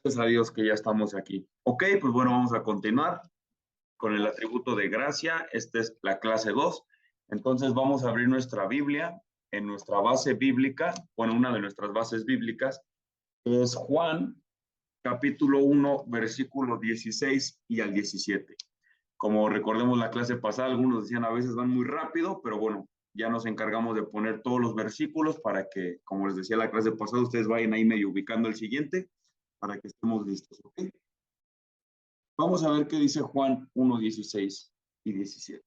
Gracias a Dios que ya estamos aquí. Ok, pues bueno, vamos a continuar con el atributo de gracia. Esta es la clase 2. Entonces vamos a abrir nuestra Biblia en nuestra base bíblica, bueno, una de nuestras bases bíblicas, que es Juan, capítulo 1, versículo 16 y al 17. Como recordemos la clase pasada, algunos decían a veces van muy rápido, pero bueno, ya nos encargamos de poner todos los versículos para que, como les decía la clase pasada, ustedes vayan ahí medio ubicando el siguiente para que estemos listos, ¿ok? Vamos a ver qué dice Juan 1, 16 y 17.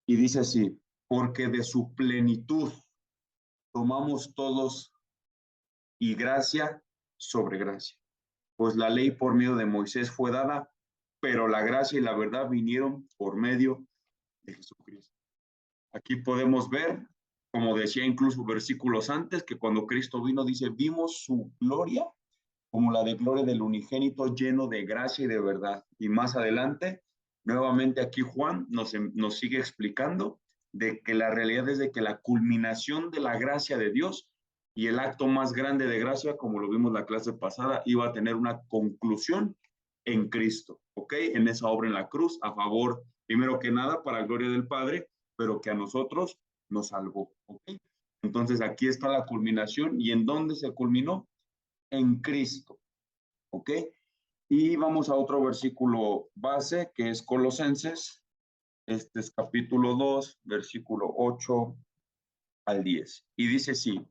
Y dice así, porque de su plenitud tomamos todos y gracia sobre gracia. Pues la ley por medio de Moisés fue dada, pero la gracia y la verdad vinieron por medio de Jesucristo. Aquí podemos ver, como decía incluso versículos antes, que cuando Cristo vino, dice, vimos su gloria como la de gloria del unigénito lleno de gracia y de verdad. Y más adelante, nuevamente aquí Juan nos sigue explicando de que la realidad es de que la culminación de la gracia de Dios y el acto más grande de gracia, como lo vimos la clase pasada, iba a tener una conclusión en Cristo, ¿ok? En esa obra en la cruz, a favor, primero que nada, para la gloria del Padre, pero que a nosotros nos salvó, ¿ok? Entonces aquí está la culminación. ¿Y en dónde se culminó? En Cristo, ¿ok? Y vamos a otro versículo base, que es Colosenses. Este es capítulo 2, versículo 8 al 10. Y dice así,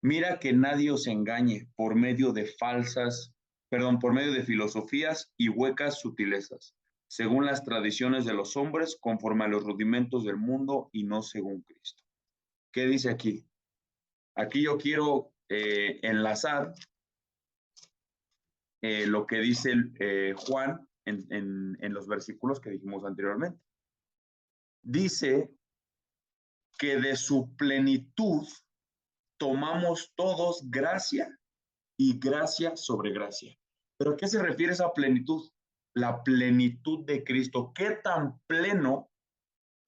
mira que nadie os engañe por medio de filosofías y huecas sutilezas, según las tradiciones de los hombres, conforme a los rudimentos del mundo y no según Cristo. ¿Qué dice aquí? Aquí yo quiero enlazar lo que dice Juan en los versículos que dijimos anteriormente. Dice que de su plenitud tomamos todos gracia y gracia sobre gracia. ¿Pero a qué se refiere esa plenitud? La plenitud de Cristo. ¿Qué tan pleno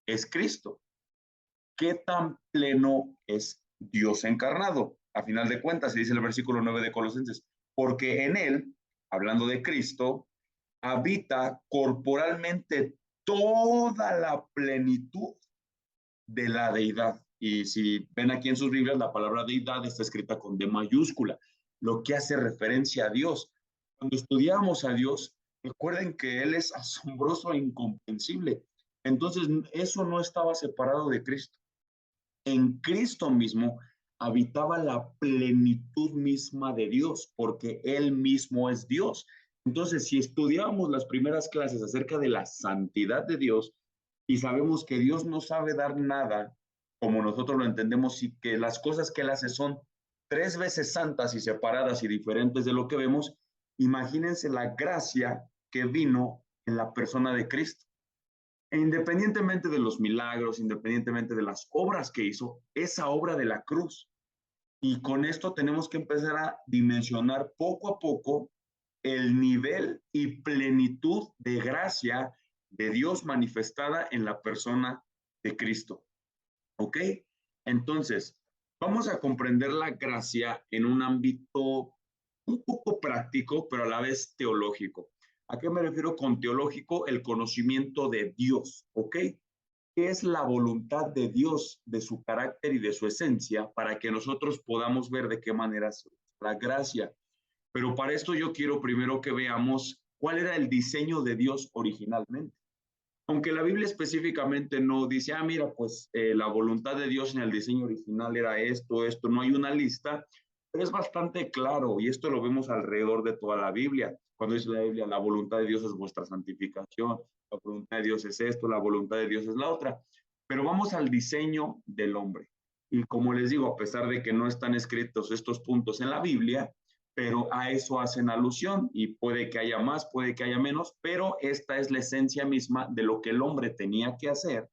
es Cristo? ¿Qué tan pleno es Dios encarnado? A final de cuentas, se dice el versículo 9 de Colosenses, porque en él, hablando de Cristo, habita corporalmente toda la plenitud de la deidad. Y si ven aquí en sus Biblias, la palabra deidad está escrita con D mayúscula, lo que hace referencia a Dios. Cuando estudiamos a Dios, recuerden que Él es asombroso e incomprensible. Entonces, eso no estaba separado de Cristo. En Cristo mismo habitaba la plenitud misma de Dios, porque Él mismo es Dios. Entonces, si estudiamos las primeras clases acerca de la santidad de Dios y sabemos que Dios no sabe dar nada como nosotros lo entendemos y que las cosas que Él hace son tres veces santas y separadas y diferentes de lo que vemos, imagínense la gracia que vino en la persona de Cristo. E independientemente de los milagros, independientemente de las obras que hizo, esa obra de la cruz. Y con esto tenemos que empezar a dimensionar poco a poco el nivel y plenitud de gracia de Dios manifestada en la persona de Cristo. ¿Ok? Entonces, vamos a comprender la gracia en un ámbito un poco práctico, pero a la vez teológico. ¿A qué me refiero con teológico? El conocimiento de Dios, ¿ok? ¿Qué es la voluntad de Dios, de su carácter y de su esencia, para que nosotros podamos ver de qué manera es la gracia? Pero para esto yo quiero primero que veamos cuál era el diseño de Dios originalmente. Aunque la Biblia específicamente no dice, mira, pues la voluntad de Dios en el diseño original era esto, no hay una lista, pero es bastante claro y esto lo vemos alrededor de toda la Biblia. Cuando dice la Biblia, la voluntad de Dios es vuestra santificación, la voluntad de Dios es esto, la voluntad de Dios es la otra. Pero vamos al diseño del hombre. Y como les digo, a pesar de que no están escritos estos puntos en la Biblia, pero a eso hacen alusión y puede que haya más, puede que haya menos, pero esta es la esencia misma de lo que el hombre tenía que hacer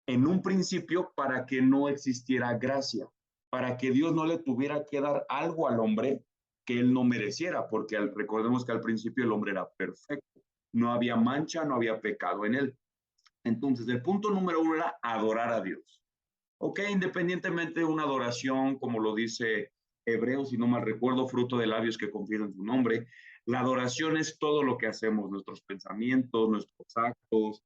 en un principio para que no existiera gracia, para que Dios no le tuviera que dar algo al hombre que él no mereciera, porque recordemos que al principio el hombre era perfecto, no había mancha, no había pecado en él. Entonces, el punto número uno era adorar a Dios. Ok, independientemente de una adoración, como lo dice hebreo, si no mal recuerdo, fruto de labios que confiesan su nombre. La adoración es todo lo que hacemos, nuestros pensamientos, nuestros actos,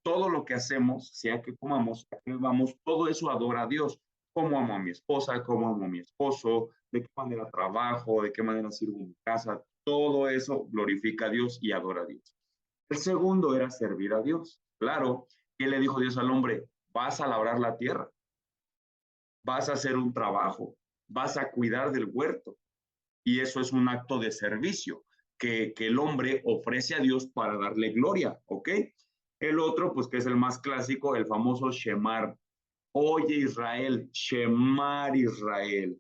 todo lo que hacemos, sea que comamos, sea que vamos, todo eso adora a Dios. Cómo amo a mi esposa, cómo amo a mi esposo, de qué manera trabajo, de qué manera sirvo en mi casa, todo eso glorifica a Dios y adora a Dios. El segundo era servir a Dios. Claro, ¿qué le dijo Dios al hombre? Vas a labrar la tierra, vas a hacer un trabajo, vas a cuidar del huerto. Y eso es un acto de servicio que el hombre ofrece a Dios para darle gloria, ¿ok? El otro, pues que es el más clásico, el famoso Shemar. Oye Israel, Shemar Israel.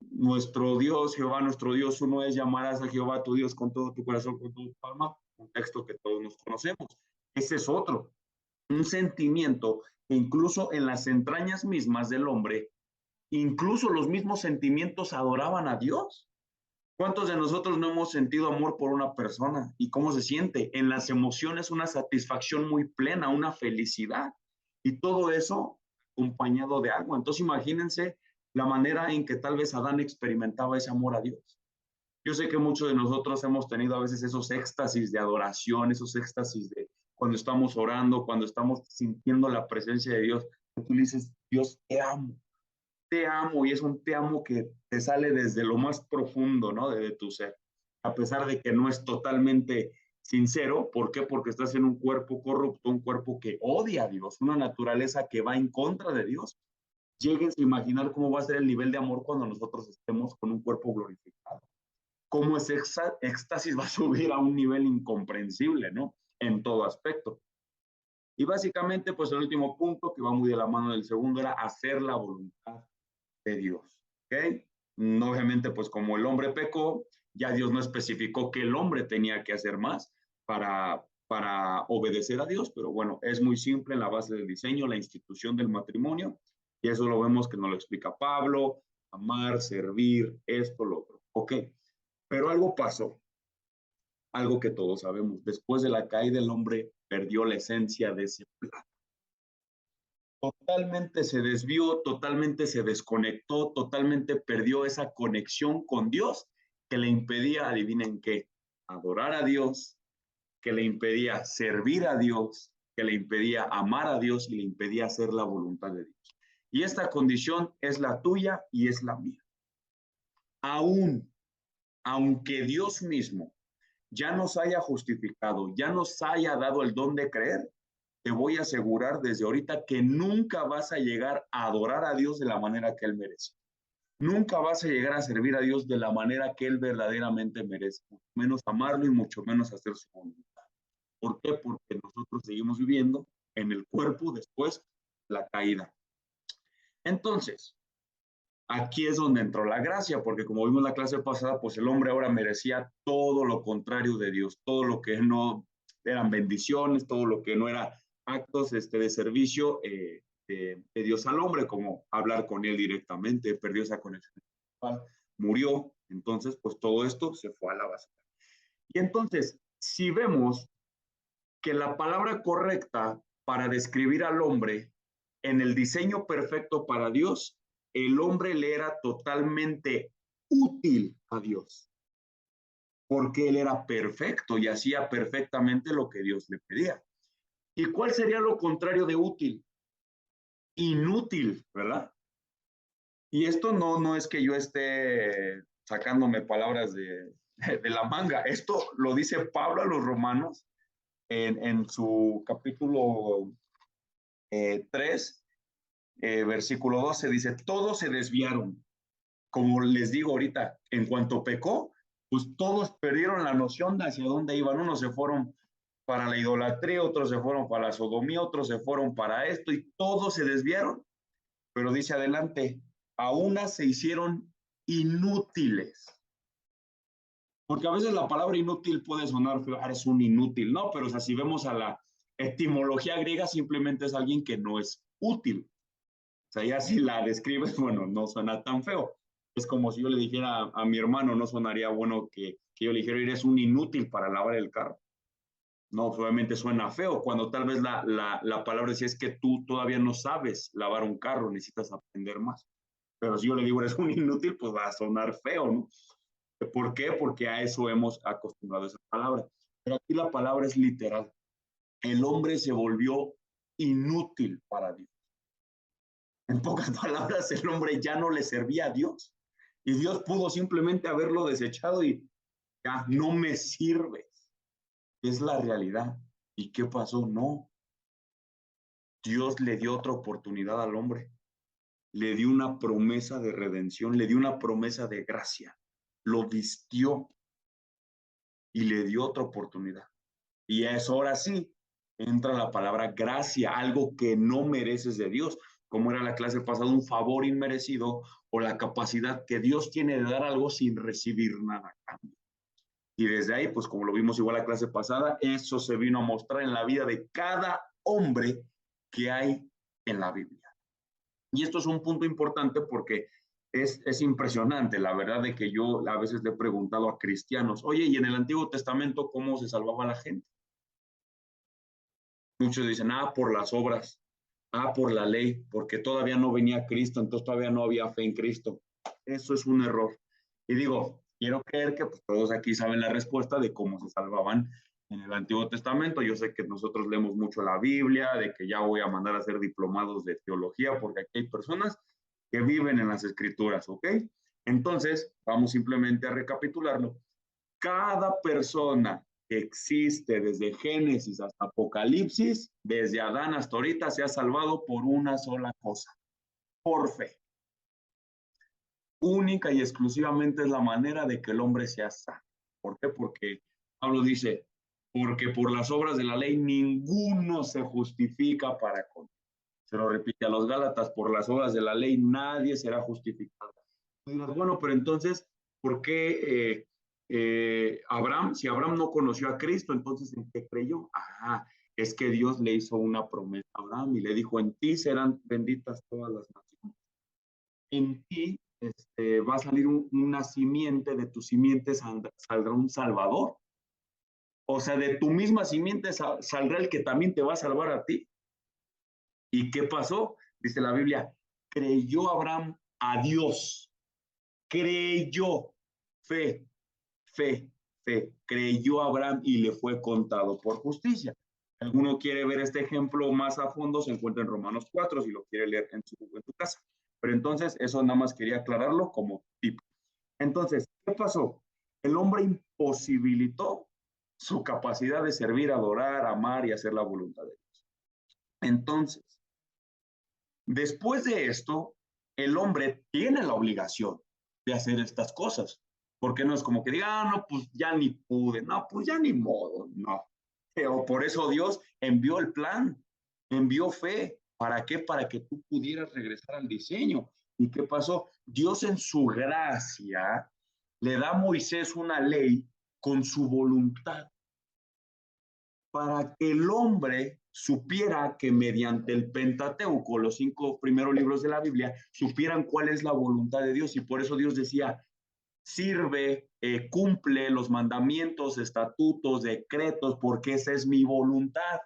Nuestro Dios, Jehová, nuestro Dios, uno es, llamarás a Jehová tu Dios con todo tu corazón, con toda tu alma, un texto que todos nos conocemos. Ese es otro, un sentimiento que incluso en las entrañas mismas del hombre, incluso los mismos sentimientos adoraban a Dios. ¿Cuántos de nosotros no hemos sentido amor por una persona? ¿Y cómo se siente? En las emociones una satisfacción muy plena, una felicidad. Y todo eso acompañado de algo. Entonces imagínense la manera en que tal vez Adán experimentaba ese amor a Dios. Yo sé que muchos de nosotros hemos tenido a veces esos éxtasis de adoración, esos éxtasis de cuando estamos orando, cuando estamos sintiendo la presencia de Dios, que tú le dices, Dios, te amo, y es un te amo que te sale desde lo más profundo, ¿no? De tu ser, a pesar de que no es totalmente sincero. ¿Por qué? Porque estás en un cuerpo corrupto, un cuerpo que odia a Dios, una naturaleza que va en contra de Dios. Lleguen a imaginar cómo va a ser el nivel de amor cuando nosotros estemos con un cuerpo glorificado. Cómo ese éxtasis va a subir a un nivel incomprensible, ¿no? En todo aspecto. Y básicamente, pues el último punto, que va muy de la mano del segundo, era hacer la voluntad de Dios. ¿Ok? Obviamente, pues como el hombre pecó, ya Dios no especificó que el hombre tenía que hacer más para obedecer a Dios, pero bueno, es muy simple en la base del diseño, la institución del matrimonio, y eso lo vemos que nos lo explica Pablo, amar, servir, esto, lo otro. Ok, pero algo pasó, algo que todos sabemos, después de la caída el hombre perdió la esencia de ese plan. Totalmente se desvió, totalmente se desconectó, totalmente perdió esa conexión con Dios que le impedía, adivinen qué, adorar a Dios, que le impedía servir a Dios, que le impedía amar a Dios y le impedía hacer la voluntad de Dios. Y esta condición es la tuya y es la mía. Aún, aunque Dios mismo ya nos haya justificado, ya nos haya dado el don de creer, te voy a asegurar desde ahorita que nunca vas a llegar a adorar a Dios de la manera que Él merece. Nunca vas a llegar a servir a Dios de la manera que Él verdaderamente merece, mucho menos amarlo y mucho menos hacer su voluntad. ¿Por qué? Porque nosotros seguimos viviendo en el cuerpo después la caída. Entonces, aquí es donde entró la gracia, porque como vimos la clase pasada, pues el hombre ahora merecía todo lo contrario de Dios, todo lo que no eran bendiciones, todo lo que no era actos de servicio de Dios al hombre, como hablar con él directamente, perdió esa conexión, murió, entonces pues todo esto se fue a la basura. Y entonces, si vemos que la palabra correcta para describir al hombre en el diseño perfecto para Dios, el hombre le era totalmente útil a Dios, porque él era perfecto y hacía perfectamente lo que Dios le pedía. ¿Y cuál sería lo contrario de útil? Inútil, ¿verdad? Y esto no es que yo esté sacándome palabras de la manga, esto lo dice Pablo a los romanos en su capítulo 3, versículo 12, dice, todos se desviaron. Como les digo ahorita, en cuanto pecó, pues todos perdieron la noción de hacia dónde iban. Unos se fueron para la idolatría, otros se fueron para la sodomía, otros se fueron para esto y todos se desviaron. Pero dice adelante, a unas se hicieron inútiles. Porque a veces la palabra inútil puede sonar, eres un inútil, ¿no? Pero o sea, si vemos a la etimología griega, simplemente es alguien que no es útil. O sea, ya si la describes, bueno, no suena tan feo. Es como si yo le dijera a mi hermano, no sonaría bueno que yo le dijera, eres un inútil para lavar el carro. No, obviamente suena feo, cuando tal vez la palabra decía es que tú todavía no sabes lavar un carro, necesitas aprender más. pero si yo le digo eres un inútil, pues va a sonar feo, ¿no? ¿Por qué? Porque a eso hemos acostumbrado esa palabra. Pero aquí la palabra es literal. El hombre se volvió inútil para Dios. En pocas palabras, el hombre ya no le servía a Dios. Y Dios pudo simplemente haberlo desechado y ya no me sirves. Es la realidad. ¿Y qué pasó? No. Dios le dio otra oportunidad al hombre. Le dio una promesa de redención, le dio una promesa de gracia. Lo vistió y le dio otra oportunidad. Y es ahora sí, entra la palabra gracia, algo que no mereces de Dios, como era la clase pasada, un favor inmerecido o la capacidad que Dios tiene de dar algo sin recibir nada a cambio. Y desde ahí, pues como lo vimos igual la clase pasada, eso se vino a mostrar en la vida de cada hombre que hay en la Biblia. Y esto es un punto importante porque es impresionante, la verdad, de que yo a veces le he preguntado a cristianos, oye, ¿y en el Antiguo Testamento cómo se salvaba la gente? Muchos dicen, por las obras, por la ley, porque todavía no venía Cristo, entonces todavía no había fe en Cristo. Eso es un error. Y digo, quiero creer que pues, todos aquí saben la respuesta de cómo se salvaban en el Antiguo Testamento. Yo sé que nosotros leemos mucho la Biblia, de que ya voy a mandar a hacer diplomados de teología, porque aquí hay personas que viven en las escrituras, ¿ok? Entonces, vamos simplemente a recapitularlo. Cada persona que existe desde Génesis hasta Apocalipsis, desde Adán hasta ahorita, se ha salvado por una sola cosa, por fe. Única y exclusivamente es la manera de que el hombre sea sano. ¿Por qué? Porque Pablo dice, porque por las obras de la ley ninguno se justifica para con. Se lo repite a los Gálatas, por las obras de la ley nadie será justificado. Bueno, pero entonces, ¿por qué Abraham, si Abraham no conoció a Cristo, entonces ¿en qué creyó? Es que Dios le hizo una promesa a Abraham y le dijo, en ti serán benditas todas las naciones. En ti va a salir una simiente, de tu simiente saldrá un salvador. O sea, de tu misma simiente saldrá el que también te va a salvar a ti. ¿Y qué pasó? Dice la Biblia, creyó Abraham a Dios. Creyó, fe, fe, fe. Creyó Abraham y le fue contado por justicia. Alguno quiere ver este ejemplo más a fondo, se encuentra en Romanos 4, si lo quiere leer en tu casa. Pero entonces, eso nada más quería aclararlo como tip. Entonces, ¿qué pasó? El hombre imposibilitó su capacidad de servir, adorar, amar y hacer la voluntad de Dios. Entonces, después de esto, el hombre tiene la obligación de hacer estas cosas, porque no es como que diga, no, pues ya ni pude, no, pues ya ni modo, no. Pero por eso Dios envió el plan, envió fe. ¿Para qué? Para que tú pudieras regresar al diseño. ¿Y qué pasó? Dios en su gracia le da a Moisés una ley con su voluntad para que el hombre supiera que mediante el Pentateuco, los 5 primeros libros de la Biblia, supieran cuál es la voluntad de Dios. Y por eso Dios decía, sirve, cumple los mandamientos, estatutos, decretos, porque esa es mi voluntad.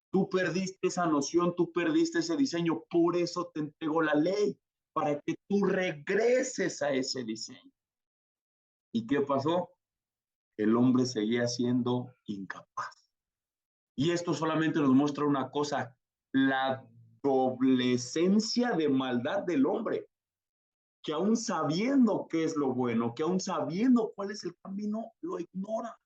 Tú perdiste esa noción, tú perdiste ese diseño, por eso te entrego la ley, para que tú regreses a ese diseño. ¿Y qué pasó? El hombre seguía siendo incapaz. Y esto solamente nos muestra una cosa, la doblecencia de maldad del hombre, que aún sabiendo qué es lo bueno, que aún sabiendo cuál es el camino, lo ignora.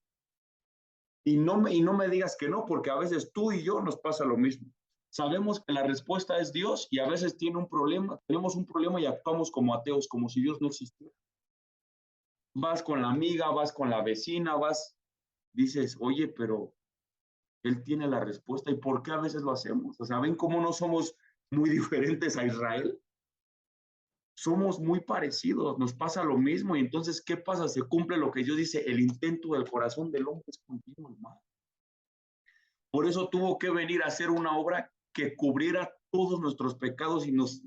Y no me digas que no, porque a veces tú y yo nos pasa lo mismo. Sabemos que la respuesta es Dios y a veces tenemos un problema y actuamos como ateos, como si Dios no existiera. Vas con la amiga, vas con la vecina, dices, oye, pero Él tiene la respuesta. ¿Y por qué a veces lo hacemos? O sea, ¿ven cómo no somos muy diferentes a Israel? Somos muy parecidos, nos pasa lo mismo. Y entonces, ¿qué pasa? Se cumple lo que Dios dice, el intento del corazón del hombre es continuo el mal. Por eso tuvo que venir a hacer una obra que cubriera todos nuestros pecados y nos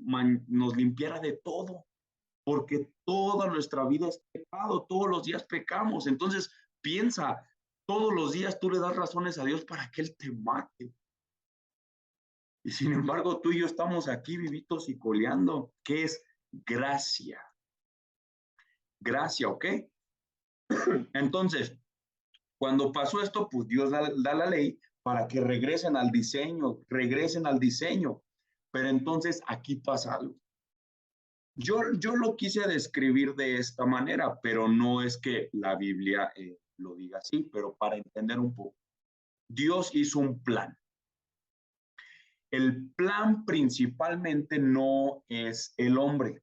limpiara de todo. Porque toda nuestra vida es pecado, todos los días pecamos. Entonces, piensa, todos los días tú le das razones a Dios para que Él te mate. Y sin embargo, tú y yo estamos aquí vivitos y coleando. ¿Qué es? gracia. Gracia, ¿ok? Entonces, cuando pasó esto, pues Dios da la ley para que regresen al diseño. Pero entonces aquí pasa algo. Yo lo quise describir de esta manera, pero no es que la Biblia lo diga así, pero para entender un poco. Dios hizo un plan. El plan principalmente no es el hombre.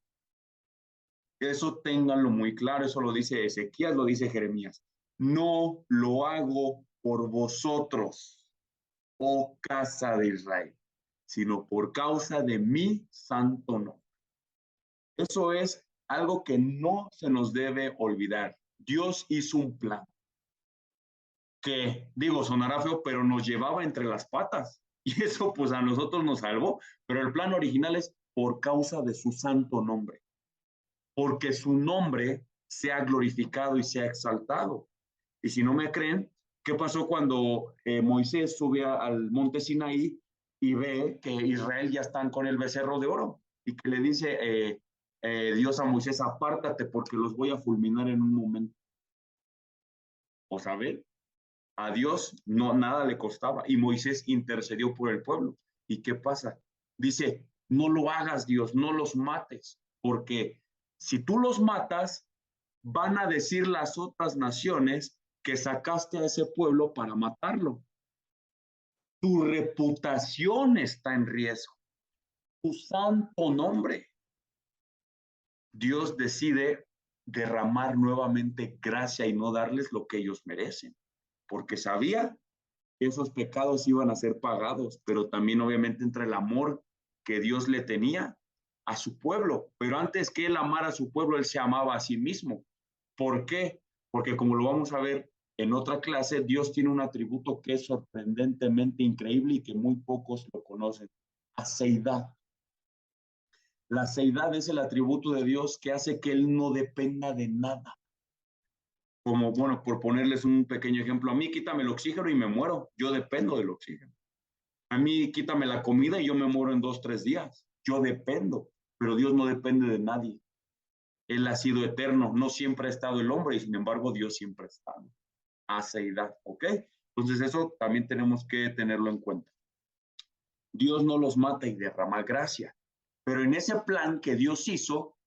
Eso ténganlo muy claro, eso lo dice Ezequías, lo dice Jeremías. No lo hago por vosotros, oh casa de Israel, sino por causa de mi santo nombre. Eso es algo que no se nos debe olvidar. Dios hizo un plan que, digo, sonará feo, pero nos llevaba entre las patas. Y eso pues a nosotros nos salvó. Pero el plan original es por causa de su santo nombre. Porque su nombre sea glorificado y sea exaltado. Y si no me creen, ¿qué pasó cuando Moisés sube al monte Sinaí y ve que Israel ya están con el becerro de oro? Y que le dice Dios a Moisés, apártate porque los voy a fulminar en un momento. O saber, a Dios no, nada le costaba y Moisés intercedió por el pueblo. ¿Y qué pasa? Dice, no lo hagas, Dios, no los mates, porque si tú los matas, van a decir las otras naciones que sacaste a ese pueblo para matarlo. Tu reputación está en riesgo, tu santo nombre. Dios decide derramar nuevamente gracia y no darles lo que ellos merecen, porque sabía que esos pecados iban a ser pagados, pero también obviamente entre el amor que Dios le tenía a su pueblo, pero antes que él amara a su pueblo, él se amaba a sí mismo. ¿Por qué? Porque como lo vamos a ver en otra clase, Dios tiene un atributo que es sorprendentemente increíble y que muy pocos lo conocen, aceidad. La aceidad es el atributo de Dios que hace que él no dependa de nada. Como, bueno, por ponerles un pequeño ejemplo, a mí quítame el oxígeno y me muero, yo dependo del oxígeno. A mí quítame la comida y yo me muero en 2, 3 días, yo dependo, pero Dios no depende de nadie. Él ha sido eterno, no siempre ha estado el hombre y sin embargo Dios siempre ha estado. Aceidad, ¿ok? Entonces eso también tenemos que tenerlo en cuenta. Dios no los mata y derrama gracia, pero en ese plan que Dios hizo,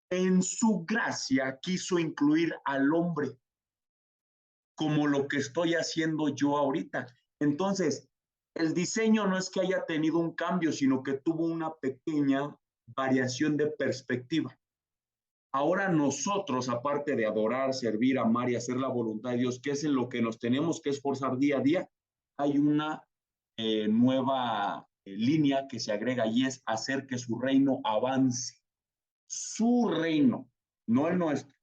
en su gracia quiso incluir al hombre como lo que estoy haciendo yo ahorita. Entonces, el diseño no es que haya tenido un cambio, sino que tuvo una pequeña variación de perspectiva. Ahora nosotros, aparte de adorar, servir, amar y hacer la voluntad de Dios, que es en lo que nos tenemos que esforzar día a día, hay una nueva línea que se agrega y es hacer que su reino avance. Su reino, no el nuestro.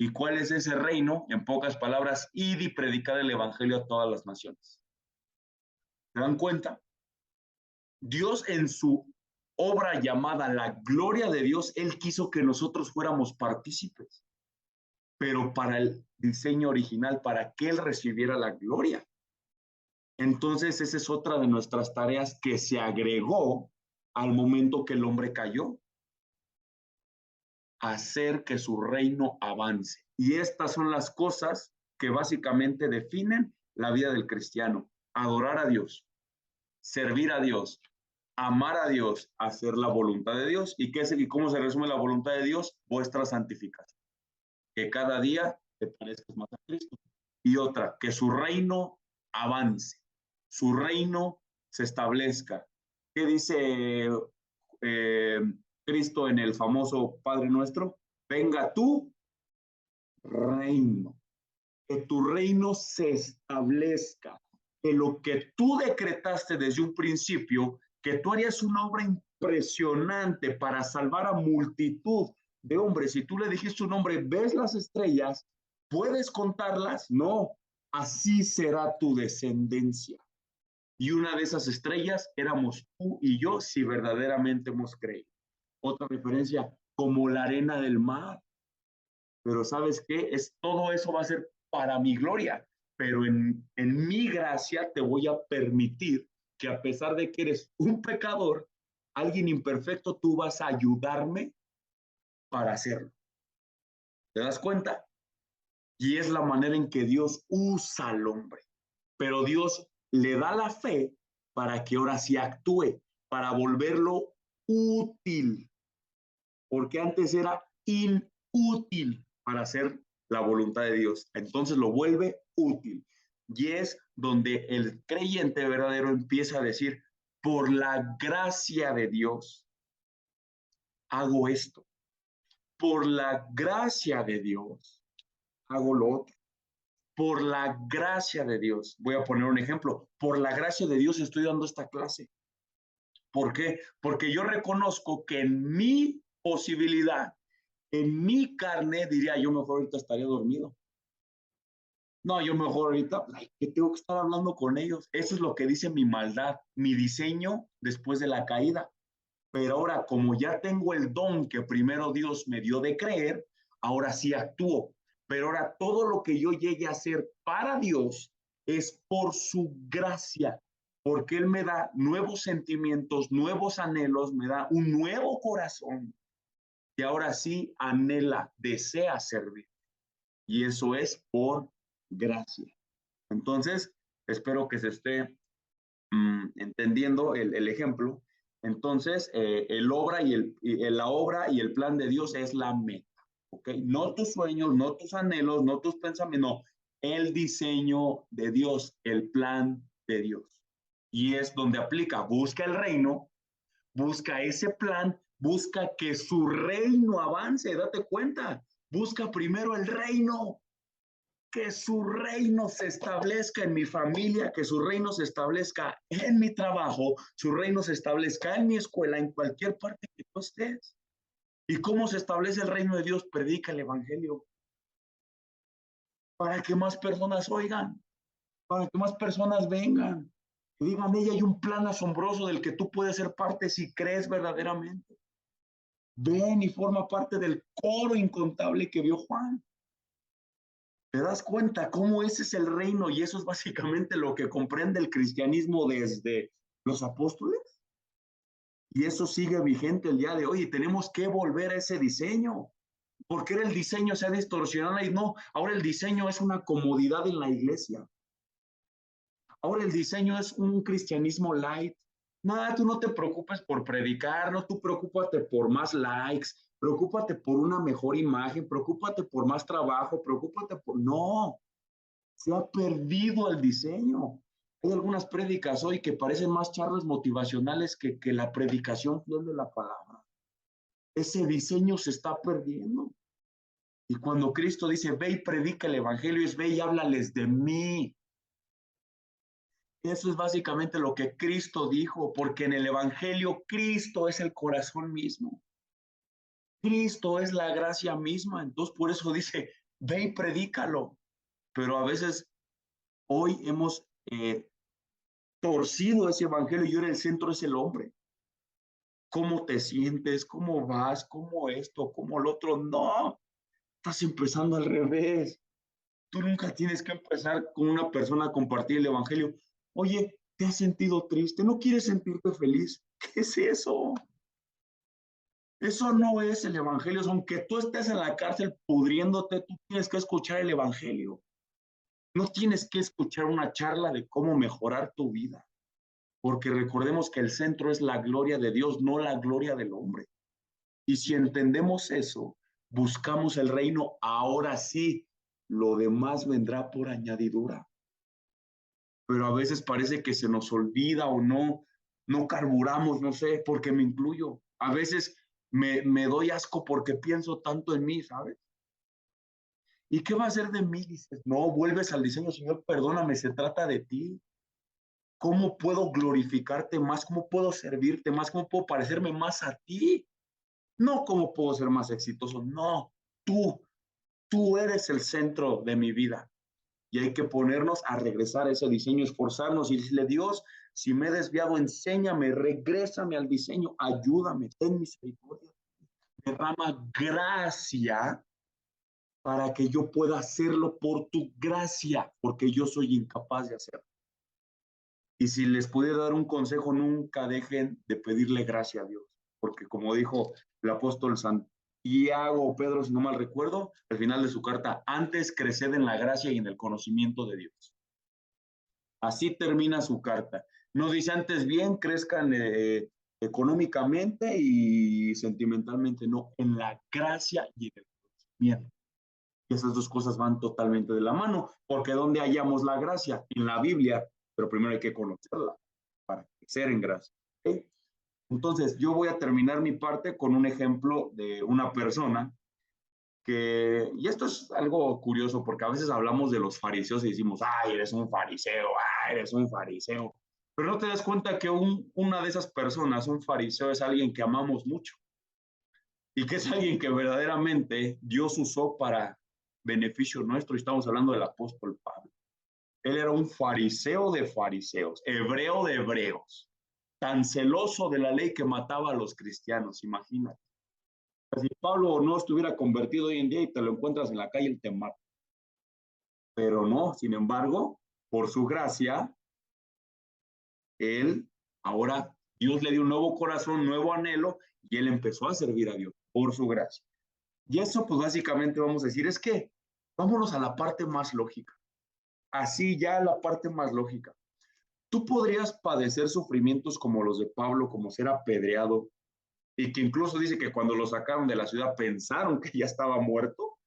¿Y cuál es ese reino? En pocas palabras, id y predicar el evangelio a todas las naciones. ¿Se dan cuenta? Dios en su obra llamada la gloria de Dios, Él quiso que nosotros fuéramos partícipes, pero para el diseño original, para que Él recibiera la gloria. Entonces, esa es otra de nuestras tareas que se agregó al momento que el hombre cayó. Hacer que su reino avance. Y estas son las cosas que básicamente definen la vida del cristiano. Adorar a Dios, servir a Dios, amar a Dios, hacer la voluntad de Dios. ¿Y qué es, y cómo se resume la voluntad de Dios? Vuestra santificación. Que cada día te parezcas más a Cristo. Y otra, que su reino avance, su reino se establezca. ¿Qué dice Cristo en el famoso Padre Nuestro? Venga tu reino, que tu reino se establezca, que lo que tú decretaste desde un principio, que tú harías una obra impresionante para salvar a multitud de hombres. Si tú le dijiste un hombre, ¿ves las estrellas? ¿Puedes contarlas? No, así será tu descendencia. Y una de esas estrellas éramos tú y yo si verdaderamente hemos creído. Otra referencia, como la arena del mar. Pero ¿sabes qué? Todo eso va a ser para mi gloria. Pero en mi gracia te voy a permitir que a pesar de que eres un pecador, alguien imperfecto, tú vas a ayudarme para hacerlo. ¿Te das cuenta? Y es la manera en que Dios usa al hombre. Pero Dios le da la fe para que ahora sí actúe, para volverlo útil, porque antes era inútil para hacer la voluntad de Dios. Entonces lo vuelve útil. Y es donde el creyente verdadero empieza a decir, por la gracia de Dios, hago esto. Por la gracia de Dios, hago lo otro. Por la gracia de Dios, voy a poner un ejemplo, por la gracia de Dios estoy dando esta clase. ¿Por qué? Porque yo reconozco que en mi posibilidad, en mi carne, diría yo mejor ahorita estaría dormido. No, yo mejor ahorita, ay, que tengo que estar hablando con ellos. Eso es lo que dice mi maldad, mi diseño después de la caída. Pero ahora, como ya tengo el don que primero Dios me dio de creer, ahora sí actúo. Pero ahora todo lo que yo llegue a hacer para Dios es por su gracia, porque Él me da nuevos sentimientos, nuevos anhelos, me da un nuevo corazón y ahora sí anhela, desea servir. Y eso es por gracia. Entonces, espero que se esté entendiendo el ejemplo. Entonces, la obra y el plan de Dios es la meta, ¿ok? No tus sueños, no tus anhelos, no tus pensamientos, no, el diseño de Dios, el plan de Dios. Y es donde aplica, busca el reino, busca ese plan, busca que su reino avance, date cuenta, busca primero el reino, que su reino se establezca en mi familia, que su reino se establezca en mi trabajo, su reino se establezca en mi escuela, en cualquier parte que tú estés. ¿Y cómo se establece el reino de Dios? Predica el evangelio para que más personas oigan, para que más personas vengan. Y digan, ella hay un plan asombroso del que tú puedes ser parte si crees verdaderamente. Ven y forma parte del coro incontable que vio Juan. ¿Te das cuenta cómo ese es el reino? Y eso es básicamente lo que comprende el cristianismo desde los apóstoles. Y eso sigue vigente el día de hoy. Y tenemos que volver a ese diseño. Porque el diseño se ha distorsionado y no, ahora el diseño es una comodidad en la iglesia. Ahora el diseño es un cristianismo light. Nada, tú no te preocupes por predicar, no, tú preocúpate por más likes, preocúpate por una mejor imagen, preocúpate por más trabajo, preocúpate por... No, se ha perdido el diseño. Hay algunas prédicas hoy que parecen más charlas motivacionales que la predicación fiel de la palabra. Ese diseño se está perdiendo. Y cuando Cristo dice, ve y predica el evangelio, es ve y háblales de mí. Eso es básicamente lo que Cristo dijo, porque en el evangelio Cristo es el corazón mismo. Cristo es la gracia misma. Entonces por eso dice, ve y predícalo. Pero a veces hoy hemos torcido ese evangelio y ahora el centro es el hombre. ¿Cómo te sientes? ¿Cómo vas? ¿Cómo esto? ¿Cómo lo otro? No, estás empezando al revés. Tú nunca tienes que empezar con una persona a compartir el evangelio. Oye, ¿te has sentido triste? ¿No quieres sentirte feliz? ¿Qué es eso? Eso no es el evangelio. Aunque tú estés en la cárcel pudriéndote, tú tienes que escuchar el evangelio. No tienes que escuchar una charla de cómo mejorar tu vida. Porque recordemos que el centro es la gloria de Dios, no la gloria del hombre. Y si entendemos eso, buscamos el reino, ahora sí, lo demás vendrá por añadidura. Pero a veces parece que se nos olvida o no carburamos, no sé, porque me incluyo. A veces me doy asco porque pienso tanto en mí, ¿sabes? ¿Y qué va a hacer de mí? Dices, no, vuelves al diseño, Señor, perdóname, se trata de ti. ¿Cómo puedo glorificarte más? ¿Cómo puedo servirte más? ¿Cómo puedo parecerme más a ti? No cómo puedo ser más exitoso, no, tú eres el centro de mi vida. Y hay que ponernos a regresar a ese diseño, esforzarnos y decirle, Dios, si me he desviado, enséñame, regrésame al diseño, ayúdame, ten misericordia, derrama gracia para que yo pueda hacerlo por tu gracia, porque yo soy incapaz de hacerlo. Y si les pudiera dar un consejo, nunca dejen de pedirle gracia a Dios, porque como dijo el apóstol Y hago, Pedro, si no mal recuerdo, al final de su carta, antes creced en la gracia y en el conocimiento de Dios. Así termina su carta. No dice antes bien, crezcan económicamente y sentimentalmente, no, en la gracia y en el conocimiento. Y esas dos cosas van totalmente de la mano, porque ¿dónde hallamos la gracia? En la Biblia, pero primero hay que conocerla para crecer en gracia. ¿Okay? Entonces, yo voy a terminar mi parte con un ejemplo de una persona que, y esto es algo curioso, porque a veces hablamos de los fariseos y decimos, ay, eres un fariseo, ay, eres un fariseo. Pero no te das cuenta que una de esas personas, un fariseo, es alguien que amamos mucho y que es alguien que verdaderamente Dios usó para beneficio nuestro. Y estamos hablando del apóstol Pablo. Él era un fariseo de fariseos, hebreo de hebreos, tan celoso de la ley que mataba a los cristianos, imagínate. Si Pablo no estuviera convertido hoy en día y te lo encuentras en la calle, él te mata. Pero no, sin embargo, por su gracia, él ahora Dios le dio un nuevo corazón, un nuevo anhelo y él empezó a servir a Dios por su gracia. Y eso pues básicamente vamos a decir es que vámonos a la parte más lógica. Así ya la parte más lógica. Tú podrías padecer sufrimientos como los de Pablo, como ser apedreado, y que incluso dice que cuando lo sacaron de la ciudad pensaron que ya estaba muerto.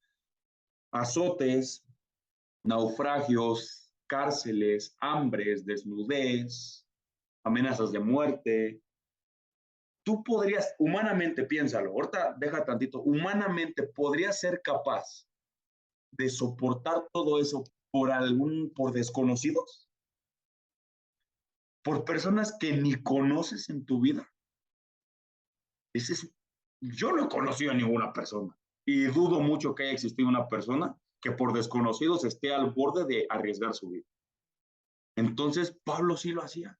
Azotes, naufragios, cárceles, hambres, desnudez, amenazas de muerte. Tú podrías, humanamente, piénsalo, ahorita deja tantito, humanamente podrías ser capaz de soportar todo eso por desconocidos, por personas que ni conoces en tu vida. Ese es, yo no he conocido a ninguna persona y dudo mucho que haya existido una persona que por desconocidos esté al borde de arriesgar su vida. Entonces Pablo sí lo hacía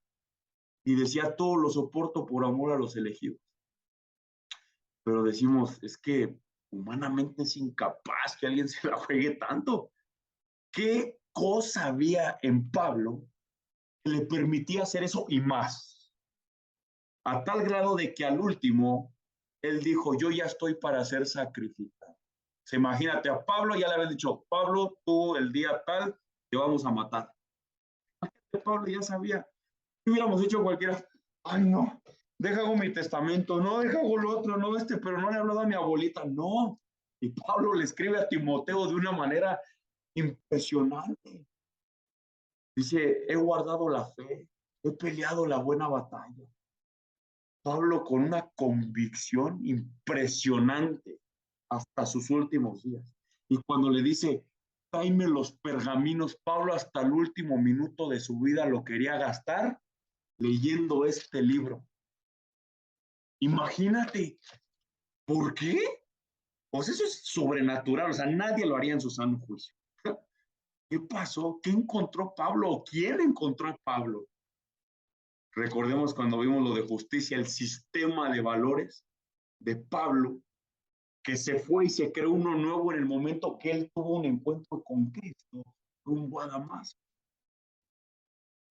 y decía, todo lo soporto por amor a los elegidos. Pero decimos, es que humanamente es incapaz que alguien se la juegue tanto. ¿Qué cosa había en Pablo que le permitía hacer eso y más? A tal grado de que al último, él dijo, yo ya estoy para ser sacrificado. Se imagínate, a Pablo ya le habían dicho, Pablo, tú el día tal te vamos a matar. Pablo ya sabía, ¿qué hubiéramos hecho cualquiera? Ay, no, deja hago mi testamento, no, deja hago lo otro, no, pero no le he hablado a mi abuelita, no. Y Pablo le escribe a Timoteo de una manera impresionante. Dice, he guardado la fe, he peleado la buena batalla. Pablo con una convicción impresionante hasta sus últimos días. Y cuando le dice, tráeme los pergaminos, Pablo hasta el último minuto de su vida lo quería gastar leyendo este libro. Imagínate, ¿por qué? Pues eso es sobrenatural, o sea, nadie lo haría en su sano juicio. ¿Qué pasó? ¿Qué encontró Pablo? ¿Quién encontró a Pablo? Recordemos cuando vimos lo de justicia, el sistema de valores de Pablo, que se fue y se creó uno nuevo en el momento que él tuvo un encuentro con Cristo rumbo a Damasco.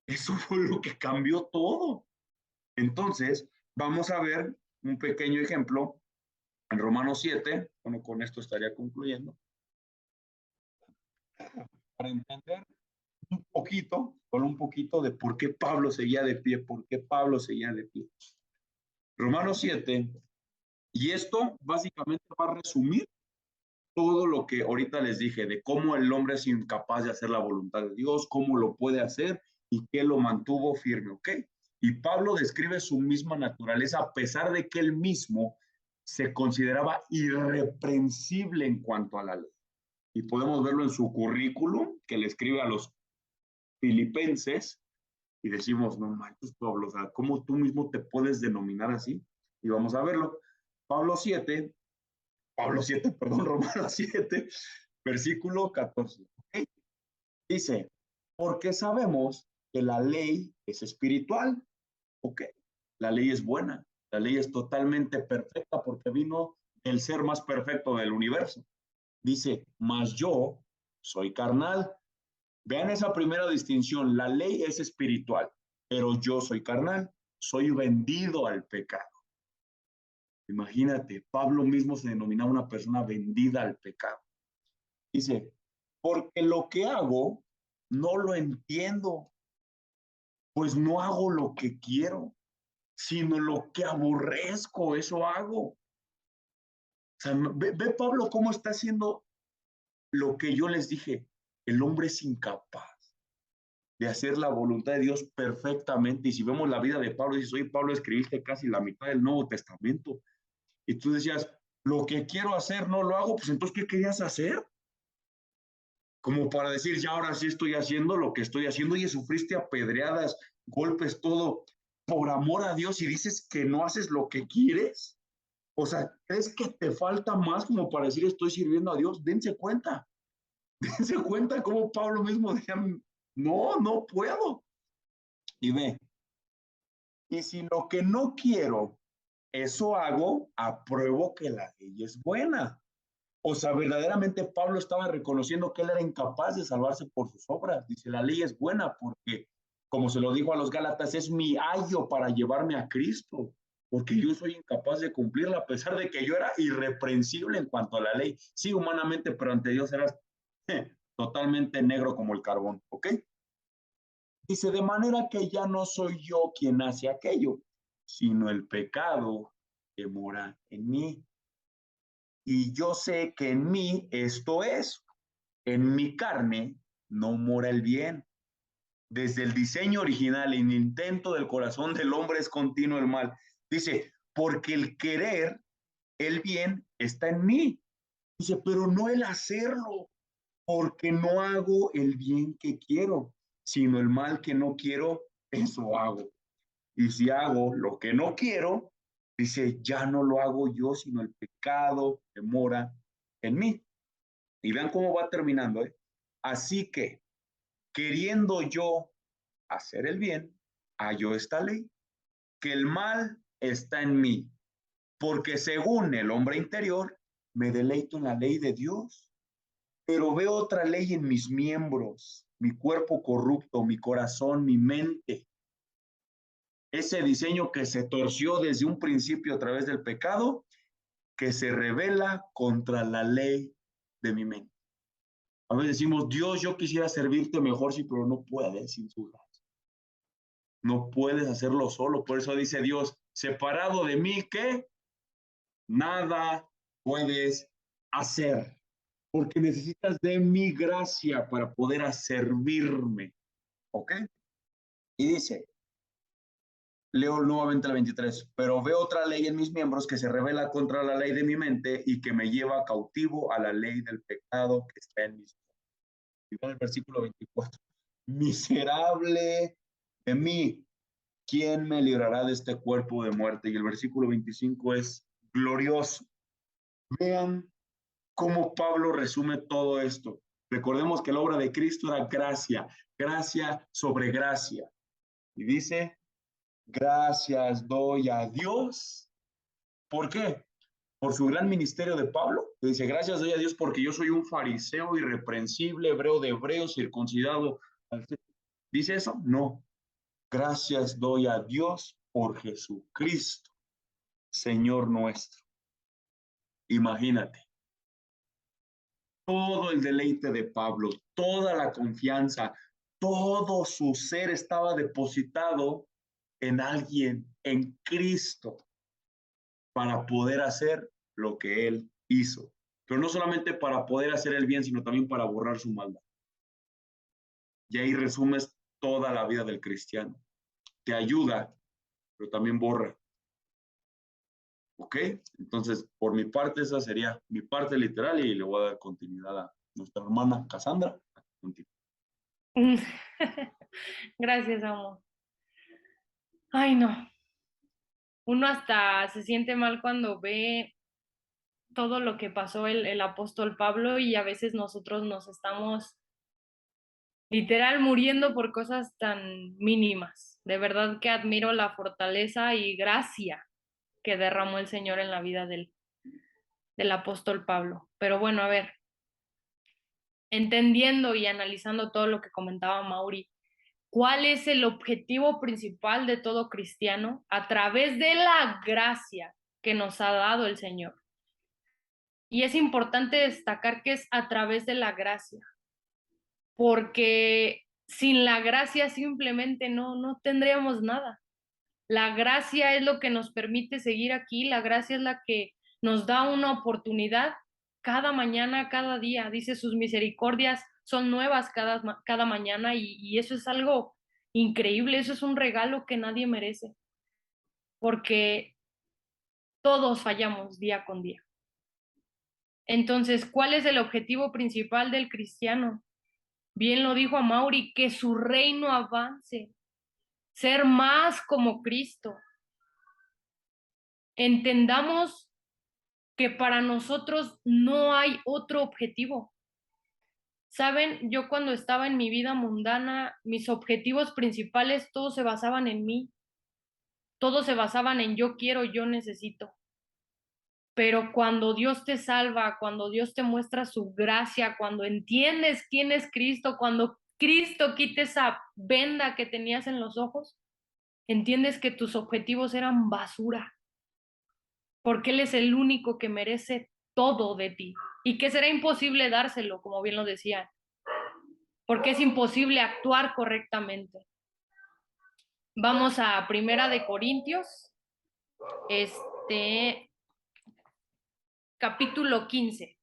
Eso fue lo que cambió todo. Entonces, vamos a ver un pequeño ejemplo en Romanos 7. Bueno, con esto estaría concluyendo. Para entender un poquito, solo un poquito de por qué Pablo seguía de pie, por qué Pablo seguía de pie. Romanos 7, y esto básicamente va a resumir todo lo que ahorita les dije, de cómo el hombre es incapaz de hacer la voluntad de Dios, cómo lo puede hacer y qué lo mantuvo firme, ¿ok? Y Pablo describe su misma naturaleza a pesar de que él mismo se consideraba irreprensible en cuanto a la ley. Y podemos verlo en su currículum, que le escribe a los filipenses, y decimos, no manches, Pablo, o sea, ¿cómo tú mismo te puedes denominar así? Y vamos a verlo. Pablo 7, perdón, Romanos 7, versículo 14. ¿Okay? Dice, porque sabemos que la ley es espiritual, ¿ok? La ley es buena, la ley es totalmente perfecta porque vino el ser más perfecto del universo. Dice, mas yo soy carnal. Vean esa primera distinción, la ley es espiritual, pero yo soy carnal, soy vendido al pecado. Imagínate, Pablo mismo se denominaba una persona vendida al pecado. Dice, porque lo que hago no lo entiendo, pues no hago lo que quiero, sino lo que aborrezco, eso hago. O sea, ve Pablo cómo está haciendo lo que yo les dije. El hombre es incapaz de hacer la voluntad de Dios perfectamente. Y si vemos la vida de Pablo, dices, oye, Pablo, escribiste casi la mitad del Nuevo Testamento. Y tú decías, lo que quiero hacer no lo hago, pues entonces, ¿qué querías hacer? Como para decir, ya ahora sí estoy haciendo lo que estoy haciendo. Y sufriste apedreadas, golpes, todo, por amor a Dios y dices que no haces lo que quieres. O sea, ¿crees que te falta más como para decir estoy sirviendo a Dios? Dense cuenta, dense cuenta cómo Pablo mismo decía, no, no puedo. Y ve, y si lo que no quiero, eso hago, apruebo que la ley es buena. O sea, verdaderamente Pablo estaba reconociendo que él era incapaz de salvarse por sus obras. Dice, la ley es buena porque, como se lo dijo a los Gálatas, es mi ayo para llevarme a Cristo, porque yo soy incapaz de cumplirla, a pesar de que yo era irreprensible en cuanto a la ley. Sí, humanamente, pero ante Dios eras totalmente negro como el carbón, ¿ok? Dice, de manera que ya no soy yo quien hace aquello, sino el pecado que mora en mí. Y yo sé que en mí esto es, en mi carne no mora el bien. Desde el diseño original, en el intento del corazón del hombre es continuo el mal. Dice, porque el querer el bien está en mí. Dice, pero no el hacerlo, porque no hago el bien que quiero, sino el mal que no quiero, eso hago. Y si hago lo que no quiero, dice, ya no lo hago yo, sino el pecado que mora en mí. Y vean cómo va terminando, ¿eh? Así que, queriendo yo hacer el bien, hallo esta ley, que el mal está en mí, porque según el hombre interior, me deleito en la ley de Dios, pero veo otra ley en mis miembros, mi cuerpo corrupto, mi corazón, mi mente, ese diseño que se torció desde un principio a través del pecado, que se revela contra la ley de mi mente. A veces decimos, Dios, yo quisiera servirte mejor, sí, pero no puedes sin su gracia. No puedes hacerlo solo. Por eso dice Dios, separado de mí, ¿qué? Nada puedes hacer. Porque necesitas de mi gracia para poder servirme. ¿Ok? Y dice, leo nuevamente el 23, pero veo otra ley en mis miembros que se revela contra la ley de mi mente y que me lleva cautivo a la ley del pecado que está en mis miembros. Y en el versículo 24, miserable de mí, ¿quién me librará de este cuerpo de muerte? Y el versículo 25 es glorioso. Vean cómo Pablo resume todo esto. Recordemos que la obra de Cristo era gracia, gracia sobre gracia. Y dice, gracias doy a Dios. ¿Por qué? Por su gran ministerio de Pablo. Dice, gracias doy a Dios porque yo soy un fariseo irreprensible, hebreo de hebreos, circuncidado. ¿Dice eso? No. Gracias doy a Dios por Jesucristo, Señor nuestro. Imagínate, todo el deleite de Pablo, toda la confianza, todo su ser estaba depositado en alguien, en Cristo, para poder hacer lo que él hizo. Pero no solamente para poder hacer el bien, sino también para borrar su maldad. Y ahí resumes toda la vida del cristiano. Te ayuda, pero también borra. ¿Ok? Entonces, por mi parte, esa sería mi parte literal y le voy a dar continuidad a nuestra hermana Cassandra. Gracias, amor. Ay, no. Uno hasta se siente mal cuando ve todo lo que pasó el apóstol Pablo y a veces nosotros nos estamos literal muriendo por cosas tan mínimas. De verdad que admiro la fortaleza y gracia que derramó el Señor en la vida del apóstol Pablo. Pero bueno, a ver, entendiendo y analizando todo lo que comentaba Mauri, ¿cuál es el objetivo principal de todo cristiano? A través de la gracia que nos ha dado el Señor. Y es importante destacar que es a través de la gracia, porque sin la gracia simplemente no tendríamos nada. La gracia es lo que nos permite seguir aquí, la gracia es la que nos da una oportunidad cada mañana, cada día. Dice, sus misericordias son nuevas cada mañana y eso es algo increíble, eso es un regalo que nadie merece, porque todos fallamos día con día. Entonces, ¿cuál es el objetivo principal del cristiano? Bien lo dijo Amaury, que su reino avance, ser más como Cristo. Entendamos que para nosotros no hay otro objetivo. Saben, yo cuando estaba en mi vida mundana, mis objetivos principales todos se basaban en mí, todos se basaban en yo quiero, yo necesito. Pero cuando Dios te salva, cuando Dios te muestra su gracia, cuando entiendes quién es Cristo, cuando Cristo quita esa venda que tenías en los ojos, entiendes que tus objetivos eran basura, porque Él es el único que merece todo de ti y que será imposible dárselo, como bien lo decía, porque es imposible actuar correctamente. Vamos a Primera de Corintios, capítulo 15.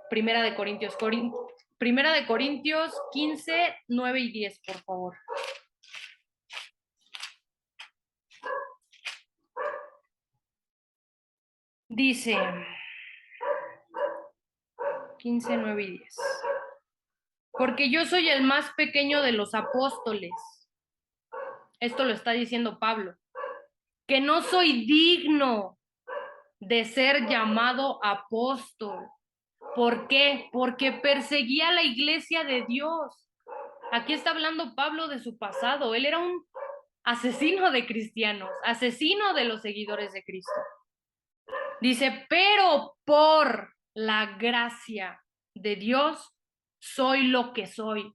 Primera de Corintios 15, 9 y 10, por favor. Dice 15, 9 y 10. Porque yo soy el más pequeño de los apóstoles. Esto lo está diciendo Pablo. Que no soy digno de ser llamado apóstol. ¿Por qué? Porque perseguía la iglesia de Dios. Aquí está hablando Pablo de su pasado. Él era un asesino de cristianos, asesino de los seguidores de Cristo. Dice, pero por la gracia de Dios soy lo que soy.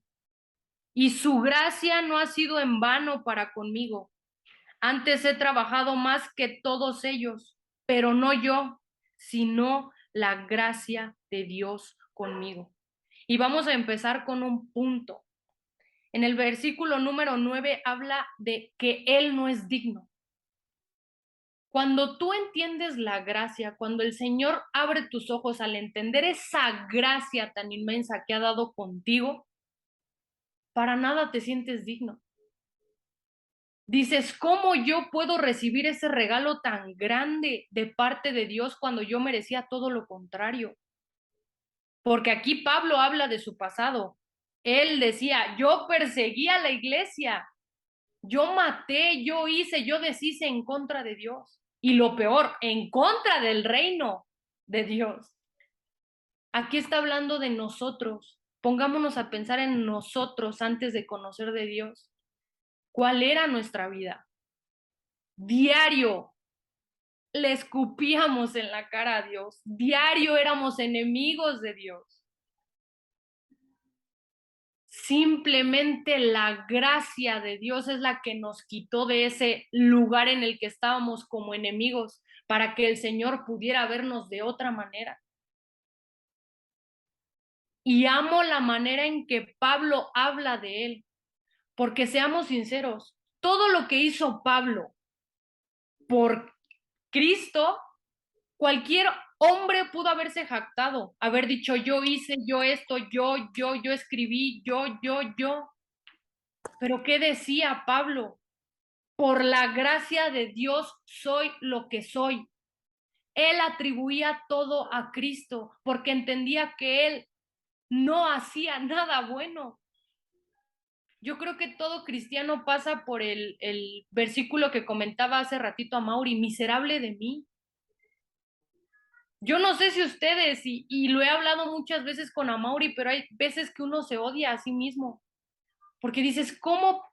Y su gracia no ha sido en vano para conmigo. Antes he trabajado más que todos ellos, pero no yo, sino la gracia de Dios conmigo. Y vamos a empezar con un punto. En el versículo número 9 habla de que Él no es digno. Cuando tú entiendes la gracia, cuando el Señor abre tus ojos al entender esa gracia tan inmensa que ha dado contigo, para nada te sientes digno. Dices, ¿cómo yo puedo recibir ese regalo tan grande de parte de Dios cuando yo merecía todo lo contrario? Porque aquí Pablo habla de su pasado. Él decía, yo perseguía a la iglesia, yo maté, yo hice, yo deshice en contra de Dios. Y lo peor, en contra del reino de Dios. Aquí está hablando de nosotros. Pongámonos a pensar en nosotros antes de conocer de Dios. ¿Cuál era nuestra vida? Diario le escupíamos en la cara a Dios. Diario éramos enemigos de Dios. Simplemente la gracia de Dios es la que nos quitó de ese lugar en el que estábamos como enemigos para que el Señor pudiera vernos de otra manera. Y amo la manera en que Pablo habla de él, porque seamos sinceros, todo lo que hizo Pablo por Cristo, cualquier hombre pudo haberse jactado, haber dicho yo hice, yo esto, yo escribí, yo. Pero ¿qué decía Pablo? Por la gracia de Dios soy lo que soy. Él atribuía todo a Cristo porque entendía que él no hacía nada bueno. Yo creo que todo cristiano pasa por el versículo que comentaba hace ratito a Mauri, miserable de mí. Yo no sé si ustedes, y lo he hablado muchas veces con Amaury, pero hay veces que uno se odia a sí mismo, porque dices, ¿cómo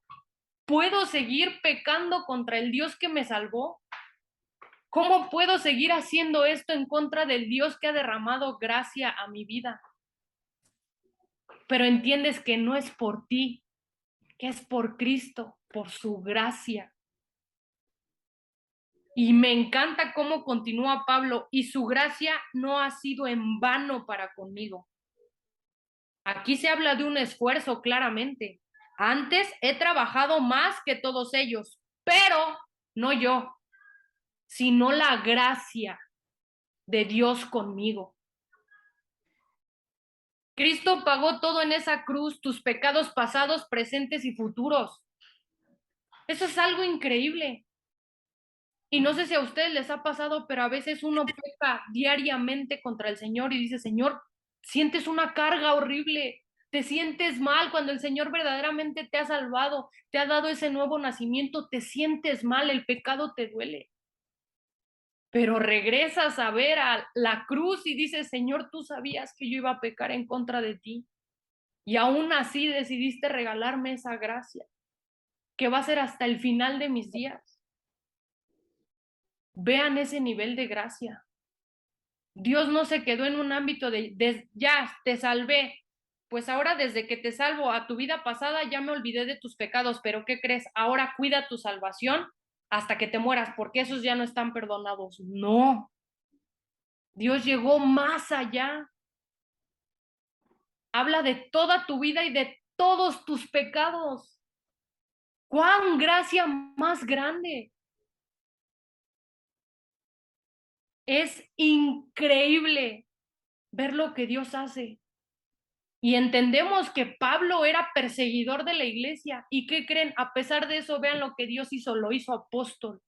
puedo seguir pecando contra el Dios que me salvó? ¿Cómo puedo seguir haciendo esto en contra del Dios que ha derramado gracia a mi vida? Pero entiendes que no es por ti, que es por Cristo, por su gracia. Y me encanta cómo continúa Pablo, y su gracia no ha sido en vano para conmigo. Aquí se habla de un esfuerzo claramente. Antes he trabajado más que todos ellos, pero no yo, sino la gracia de Dios conmigo. Cristo pagó todo en esa cruz, tus pecados pasados, presentes y futuros. Eso es algo increíble. Y no sé si a ustedes les ha pasado, pero a veces uno peca diariamente contra el Señor y dice, Señor, sientes una carga horrible, te sientes mal cuando el Señor verdaderamente te ha salvado, te ha dado ese nuevo nacimiento, te sientes mal, el pecado te duele. Pero regresas a ver a la cruz y dices, Señor, tú sabías que yo iba a pecar en contra de ti. Y aún así decidiste regalarme esa gracia, que va a ser hasta el final de mis días. Vean ese nivel de gracia. Dios no se quedó en un ámbito de ya te salvé. Pues ahora desde que te salvo a tu vida pasada ya me olvidé de tus pecados, pero ¿qué crees? Ahora cuida tu salvación hasta que te mueras, porque esos ya no están perdonados. No. Dios llegó más allá. Habla de toda tu vida y de todos tus pecados. ¡Cuán gracia más grande! Es increíble ver lo que Dios hace. Y entendemos que Pablo era perseguidor de la iglesia. ¿Y qué creen? A pesar de eso, vean lo que Dios hizo, lo hizo apóstol.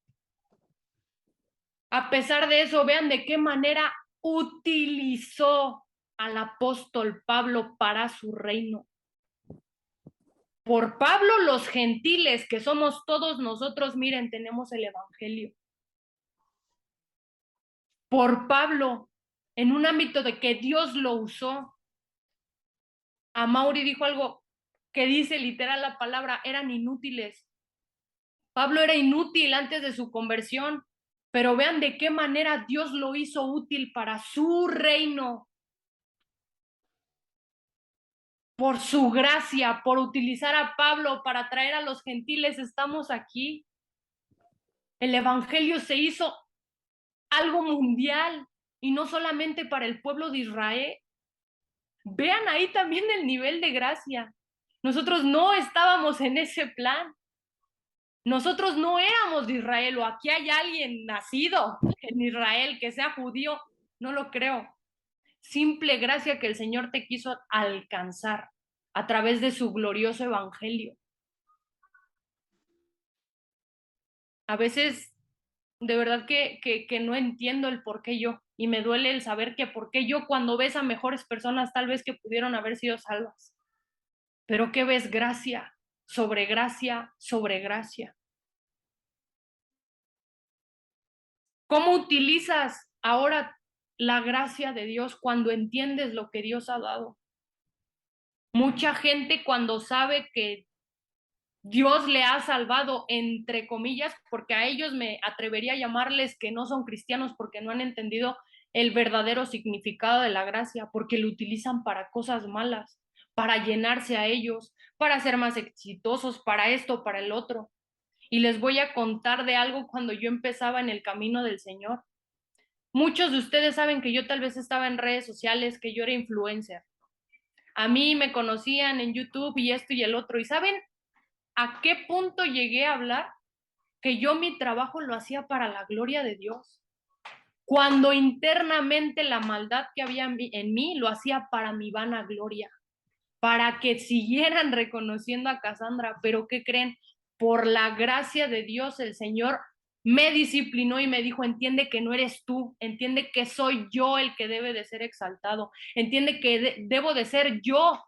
A pesar de eso, vean de qué manera utilizó al apóstol Pablo para su reino. Por Pablo, los gentiles, que somos todos nosotros, miren, tenemos el evangelio. Por Pablo, en un ámbito de que Dios lo usó. A Mauri dijo algo que dice literal la palabra, eran inútiles. Pablo era inútil antes de su conversión, pero vean de qué manera Dios lo hizo útil para su reino. Por su gracia, por utilizar a Pablo para traer a los gentiles, estamos aquí. El evangelio se hizo algo mundial y no solamente para el pueblo de Israel. Vean ahí también el nivel de gracia. Nosotros no estábamos en ese plan. Nosotros no éramos de Israel, o aquí hay alguien nacido en Israel que sea judío, no lo creo. Simple gracia que el Señor te quiso alcanzar a través de su glorioso evangelio. A veces, de verdad que no entiendo el por qué yo, y me duele el saber que por qué yo, cuando ves a mejores personas tal vez que pudieron haber sido salvas. Pero ¿qué ves? Gracia, sobre gracia, sobre gracia. ¿Cómo utilizas ahora la gracia de Dios cuando entiendes lo que Dios ha dado? Mucha gente cuando sabe que Dios le ha salvado, entre comillas, porque a ellos me atrevería a llamarles que no son cristianos porque no han entendido el verdadero significado de la gracia, porque lo utilizan para cosas malas, para llenarse a ellos, para ser más exitosos, para esto, para el otro. Y les voy a contar de algo cuando yo empezaba en el camino del Señor. Muchos de ustedes saben que yo tal vez estaba en redes sociales, que yo era influencer. A mí me conocían en YouTube y esto y el otro. ¿Y saben a qué punto llegué a hablar? Que yo mi trabajo lo hacía para la gloria de Dios. Cuando internamente la maldad que había en mí lo hacía para mi vana gloria, para que siguieran reconociendo a Cassandra. Pero ¿qué creen? Por la gracia de Dios, el Señor me disciplinó y me dijo, entiende que no eres tú, entiende que soy yo el que debe de ser exaltado, entiende que debo de ser yo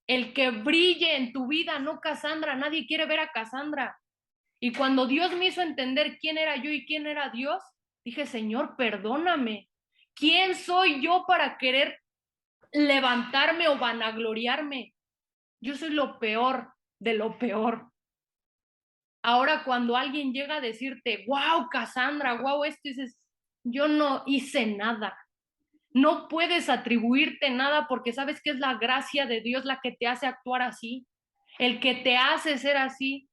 el que brille en tu vida, no Cassandra. Nadie quiere ver a Cassandra. Y cuando Dios me hizo entender quién era yo y quién era Dios, dije, Señor, perdóname. ¿Quién soy yo para querer levantarme o vanagloriarme? Yo soy lo peor de lo peor. Ahora cuando alguien llega a decirte, wow, Cassandra, wow, esto, dices, yo no hice nada. No puedes atribuirte nada porque sabes que es la gracia de Dios la que te hace actuar así, el que te hace ser así,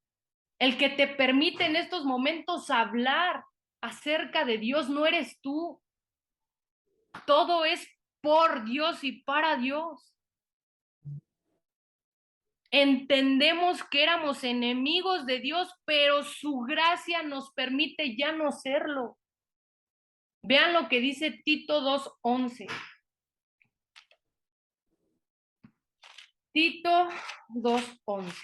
el que te permite en estos momentos hablar. acerca de Dios no eres tú. Todo es por Dios y para Dios. Entendemos que éramos enemigos de Dios, pero su gracia nos permite ya no serlo. Vean lo que dice Tito 2:11. Tito 2:11.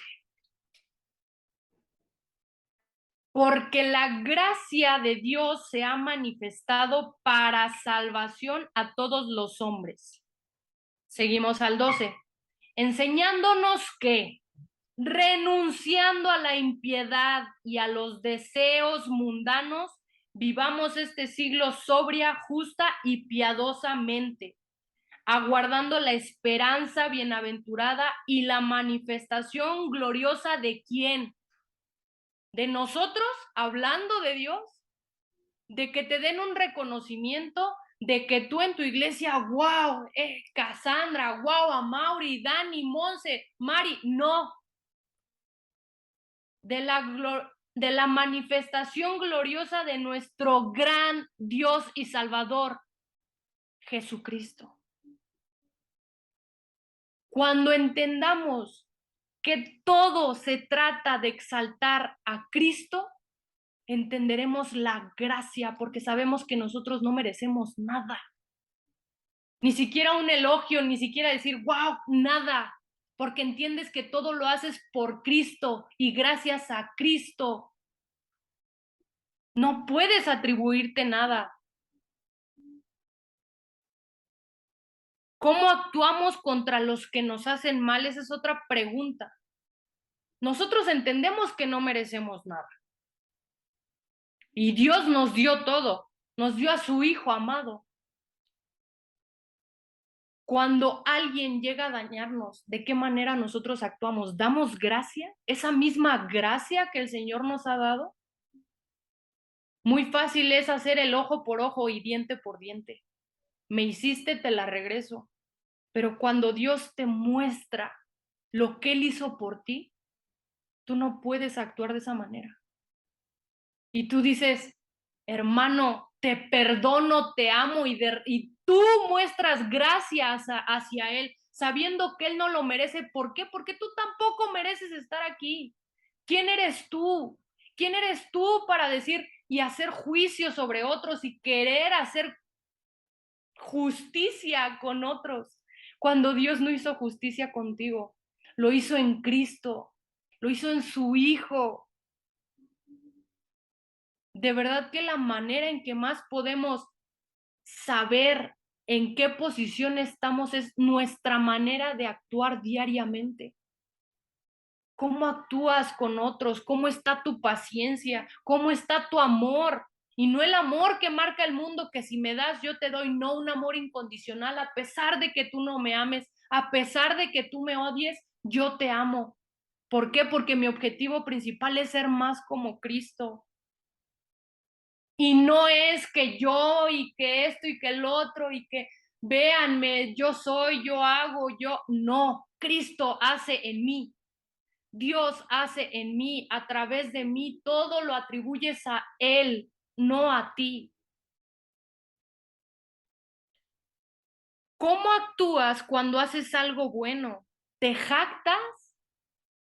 Porque la gracia de Dios se ha manifestado para salvación a todos los hombres. Seguimos al 12. Enseñándonos que, renunciando a la impiedad y a los deseos mundanos, vivamos este siglo sobria, justa y piadosamente, aguardando la esperanza bienaventurada y la manifestación gloriosa de ¿quién? De nosotros, hablando de Dios, de que te den un reconocimiento, de que tú en tu iglesia, wow, Cassandra, wow, Amaury, Dani, Monse, Mari, no. De la manifestación gloriosa de nuestro gran Dios y Salvador, Jesucristo. Cuando entendamos que todo se trata de exaltar a Cristo, entenderemos la gracia, porque sabemos que nosotros no merecemos nada. Ni siquiera un elogio, ni siquiera decir, wow, nada, porque entiendes que todo lo haces por Cristo y gracias a Cristo. No puedes atribuirte nada. ¿Cómo actuamos contra los que nos hacen mal? Esa es otra pregunta. Nosotros entendemos que no merecemos nada. Y Dios nos dio todo. Nos dio a su Hijo amado. Cuando alguien llega a dañarnos, ¿de qué manera nosotros actuamos? ¿Damos gracia? ¿Esa misma gracia que el Señor nos ha dado? Muy fácil es hacer el ojo por ojo y diente por diente. Me hiciste, te la regreso. Pero cuando Dios te muestra lo que Él hizo por ti, tú no puedes actuar de esa manera. Y tú dices, hermano, te perdono, te amo, y tú muestras gracias hacia Él, sabiendo que Él no lo merece. ¿Por qué? Porque tú tampoco mereces estar aquí. ¿Quién eres tú? ¿Quién eres tú para decir y hacer juicio sobre otros y querer hacer justicia con otros? Cuando Dios no hizo justicia contigo, lo hizo en Cristo, lo hizo en su Hijo. De verdad que la manera en que más podemos saber en qué posición estamos es nuestra manera de actuar diariamente. ¿Cómo actúas con otros? ¿Cómo está tu paciencia? ¿Cómo está tu amor? Y no el amor que marca el mundo, que si me das yo te doy, no un amor incondicional, a pesar de que tú no me ames, a pesar de que tú me odies, yo te amo. ¿Por qué? Porque mi objetivo principal es ser más como Cristo. Y no es que yo y que esto y que el otro y que véanme, yo soy, yo hago, yo. No, Cristo hace en mí. Dios hace en mí, a través de mí, todo lo atribuyes a Él, no a ti. ¿Cómo actúas cuando haces algo bueno? ¿Te jactas?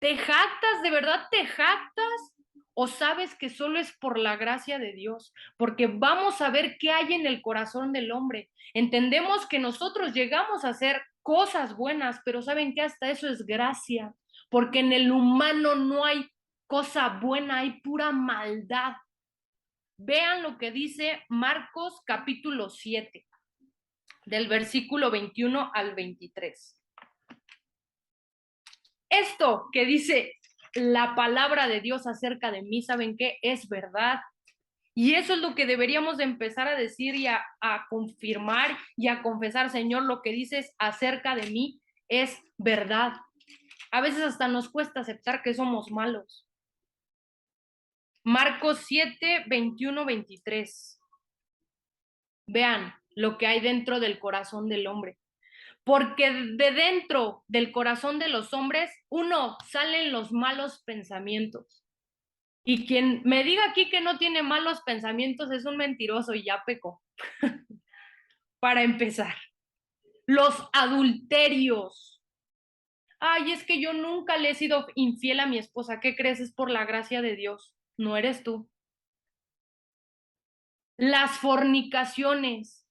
¿Te jactas? ¿De verdad te jactas? ¿O sabes que solo es por la gracia de Dios? Porque vamos a ver qué hay en el corazón del hombre. Entendemos que nosotros llegamos a hacer cosas buenas, pero saben que hasta eso es gracia, porque en el humano no hay cosa buena, hay pura maldad. Vean lo que dice Marcos capítulo 7, del versículo 21 al 23. Esto que dice la palabra de Dios acerca de mí, ¿saben qué? Es verdad. Y eso es lo que deberíamos de empezar a decir y a confirmar y a confesar, Señor, lo que dices acerca de mí es verdad. A veces hasta nos cuesta aceptar que somos malos. Marcos 7, 21, 23. Vean lo que hay dentro del corazón del hombre. Porque de dentro del corazón de los hombres, uno, salen los malos pensamientos. Y quien me diga aquí que no tiene malos pensamientos es un mentiroso y ya pecó. Para empezar, los adulterios. Ay, es que yo nunca le he sido infiel a mi esposa. ¿Qué crees? Es por la gracia de Dios. No eres tú. Las fornicaciones.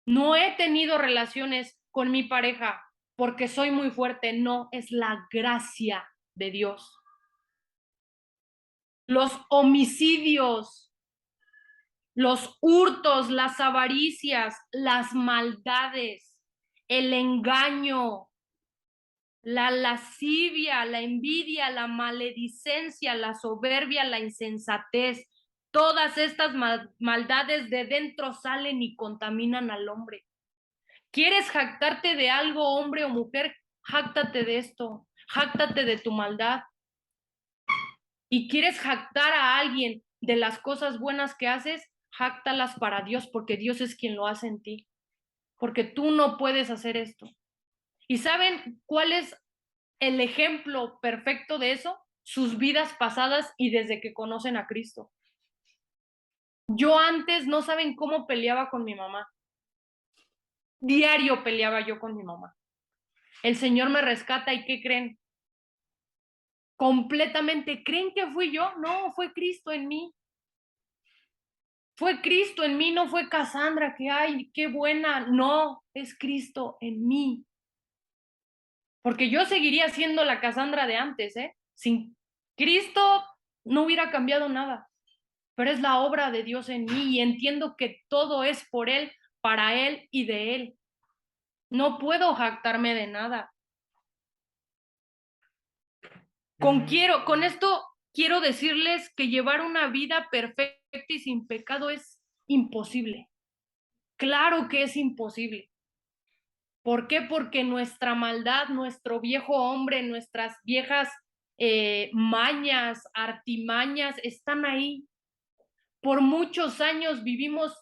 No he tenido relaciones con mi pareja porque soy muy fuerte. No, es la gracia de Dios. Los homicidios, los hurtos, las avaricias, las maldades, el engaño, la lascivia, la envidia, la maledicencia, la soberbia, la insensatez. Todas estas maldades de dentro salen y contaminan al hombre. ¿Quieres jactarte de algo, hombre o mujer? Jáctate de esto, jáctate de tu maldad. ¿Y quieres jactar a alguien de las cosas buenas que haces? Jáctalas para Dios, porque Dios es quien lo hace en ti. Porque tú no puedes hacer esto. ¿Y saben cuál es el ejemplo perfecto de eso? Sus vidas pasadas y desde que conocen a Cristo. Yo antes no saben cómo peleaba con mi mamá. Diario peleaba yo con mi mamá. El Señor me rescata y ¿qué creen? Completamente, ¿creen que fui yo? No, fue Cristo en mí. Fue Cristo en mí, no fue Cassandra, que ay, qué buena. No, es Cristo en mí. Porque yo seguiría siendo la Cassandra de antes, ¿eh? Sin Cristo no hubiera cambiado nada. Pero es la obra de Dios en mí y entiendo que todo es por Él, para Él y de Él. No puedo jactarme de nada. Con esto quiero decirles que llevar una vida perfecta y sin pecado es imposible. Claro que es imposible. ¿Por qué? Porque nuestra maldad, nuestro viejo hombre, nuestras viejas mañas, artimañas están ahí. Por muchos años vivimos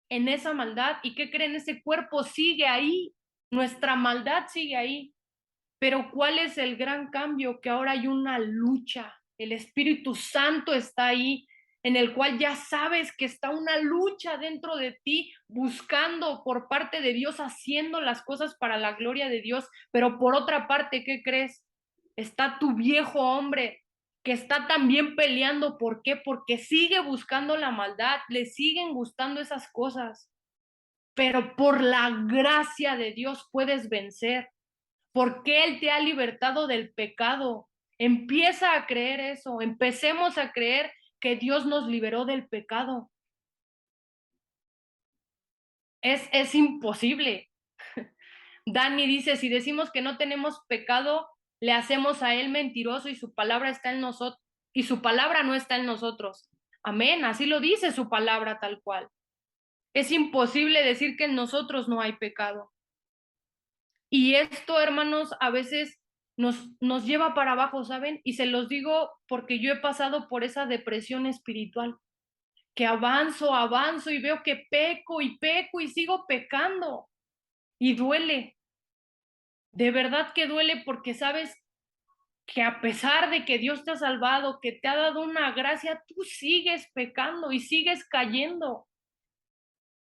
en esa maldad y ¿qué creen? Ese cuerpo sigue ahí, nuestra maldad sigue ahí. Pero ¿cuál es el gran cambio? Que ahora hay una lucha. El Espíritu Santo está ahí, en el cual ya sabes que está una lucha dentro de ti, buscando por parte de Dios, haciendo las cosas para la gloria de Dios. Pero por otra parte, ¿qué crees? Está tu viejo hombre que está también peleando. ¿Por qué? Porque sigue buscando la maldad, le siguen gustando esas cosas. Pero por la gracia de Dios puedes vencer. Porque Él te ha libertado del pecado. Empieza a creer eso. Empecemos a creer que Dios nos liberó del pecado. Es imposible. Dani dice, si decimos que no tenemos pecado, le hacemos a Él mentiroso y su palabra está en nosotros, y su palabra no está en nosotros. Amén, así lo dice su palabra tal cual. Es imposible decir que en nosotros no hay pecado. Y esto, hermanos, a veces nos lleva para abajo, ¿saben? Y se los digo porque yo he pasado por esa depresión espiritual, que avanzo y veo que peco y sigo pecando. Y duele, de verdad que duele porque sabes que a pesar de que Dios te ha salvado, que te ha dado una gracia, tú sigues pecando y sigues cayendo.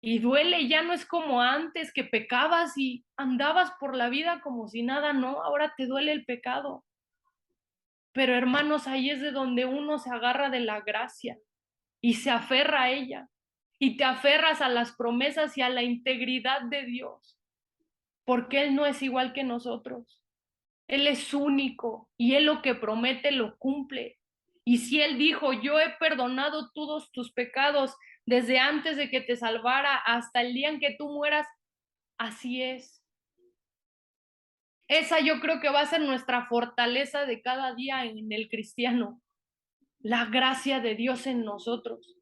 Y duele, ya no es como antes que pecabas y andabas por la vida como si nada, no, ahora te duele el pecado. Pero hermanos, ahí es de donde uno se agarra de la gracia y se aferra a ella. Y te aferras a las promesas y a la integridad de Dios, porque Él no es igual que nosotros. Él es único y Él lo que promete lo cumple. Y si Él dijo, yo he perdonado todos tus pecados desde antes de que te salvara hasta el día en que tú mueras, así es. Esa yo creo que va a ser nuestra fortaleza de cada día en el cristiano, la gracia de Dios en nosotros.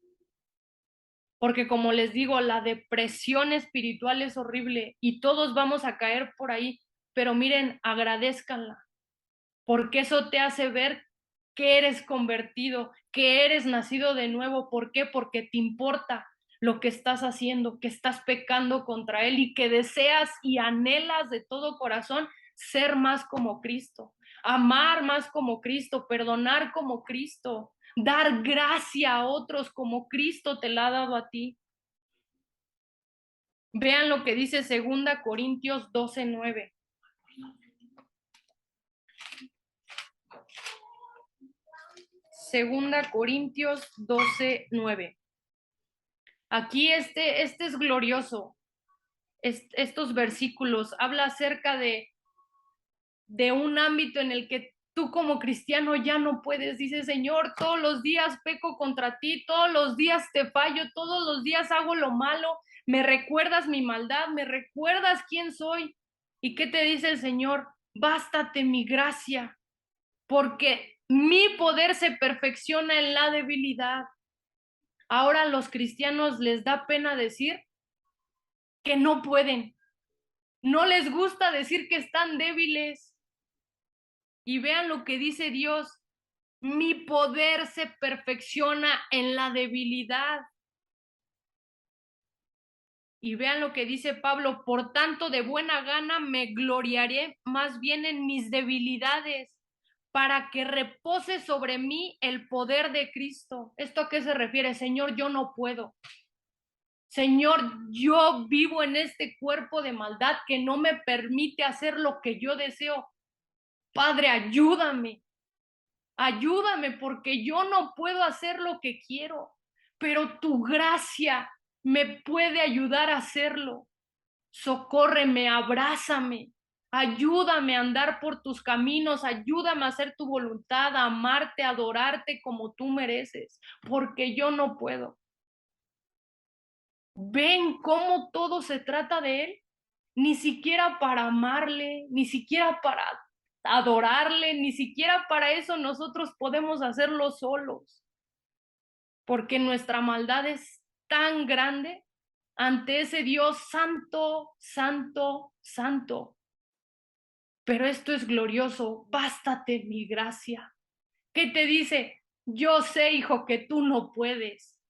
Porque como les digo, la depresión espiritual es horrible y todos vamos a caer por ahí, pero miren, agradézcanla, porque eso te hace ver que eres convertido, que eres nacido de nuevo. ¿Por qué? Porque te importa lo que estás haciendo, que estás pecando contra Él y que deseas y anhelas de todo corazón ser más como Cristo. amar más como Cristo, perdonar como Cristo, dar gracia a otros como Cristo te la ha dado a ti. Vean lo que dice 2 Corintios 12:9. Segunda Corintios 12:9. Aquí este es glorioso. Estos versículos habla acerca de un ámbito en el que tú como cristiano ya no puedes. Dice, Señor, todos los días peco contra ti, todos los días te fallo, todos los días hago lo malo, me recuerdas mi maldad, me recuerdas quién soy. ¿Y qué te dice el Señor? Bástate mi gracia, porque mi poder se perfecciona en la debilidad. Ahora a los cristianos les da pena decir que no pueden. No les gusta decir que están débiles. Y vean lo que dice Dios. Mi poder se perfecciona en la debilidad. Y vean lo que dice Pablo. Por tanto, de buena gana me gloriaré más bien en mis debilidades, para que repose sobre mí el poder de Cristo. ¿Esto a qué se refiere? Señor, yo no puedo. Señor, yo vivo en este cuerpo de maldad que no me permite hacer lo que yo deseo. Padre, ayúdame. Ayúdame porque yo no puedo hacer lo que quiero, pero tu gracia me puede ayudar a hacerlo. Socórreme, abrázame, ayúdame a andar por tus caminos, ayúdame a hacer tu voluntad, a amarte, a adorarte como tú mereces, porque yo no puedo. ¿Ven cómo todo se trata de Él? Ni siquiera para amarle, ni siquiera para adorarle, ni siquiera para eso nosotros podemos hacerlo solos, porque nuestra maldad es tan grande ante ese Dios santo, santo, santo. Pero esto es glorioso, bástate mi gracia. ¿Qué te dice? Yo sé, hijo, que tú no puedes.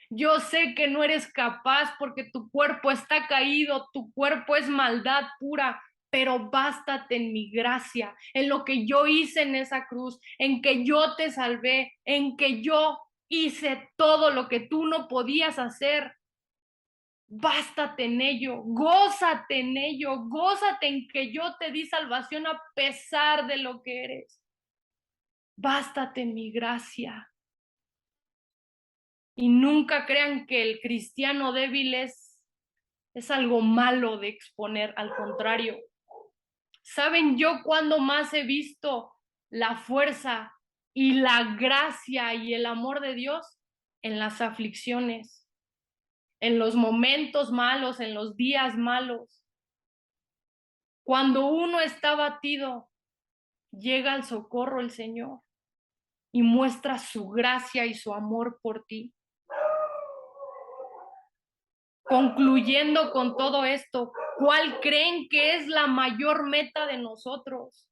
Yo sé que no eres capaz porque tu cuerpo está caído, tu cuerpo es maldad pura, pero bástate en mi gracia, en lo que yo hice en esa cruz, en que yo te salvé, en que yo hice todo lo que tú no podías hacer. Bástate en ello, gózate en ello, gózate en que yo te di salvación a pesar de lo que eres. Bástate en mi gracia. Y nunca crean que el cristiano débil es algo malo de exponer, al contrario. ¿Saben yo cuándo más he visto la fuerza y la gracia y el amor de Dios? En las aflicciones, en los momentos malos, en los días malos. Cuando uno está batido, llega al socorro el Señor y muestra su gracia y su amor por ti. Concluyendo con todo esto, ¿cuál creen que es la mayor meta de nosotros?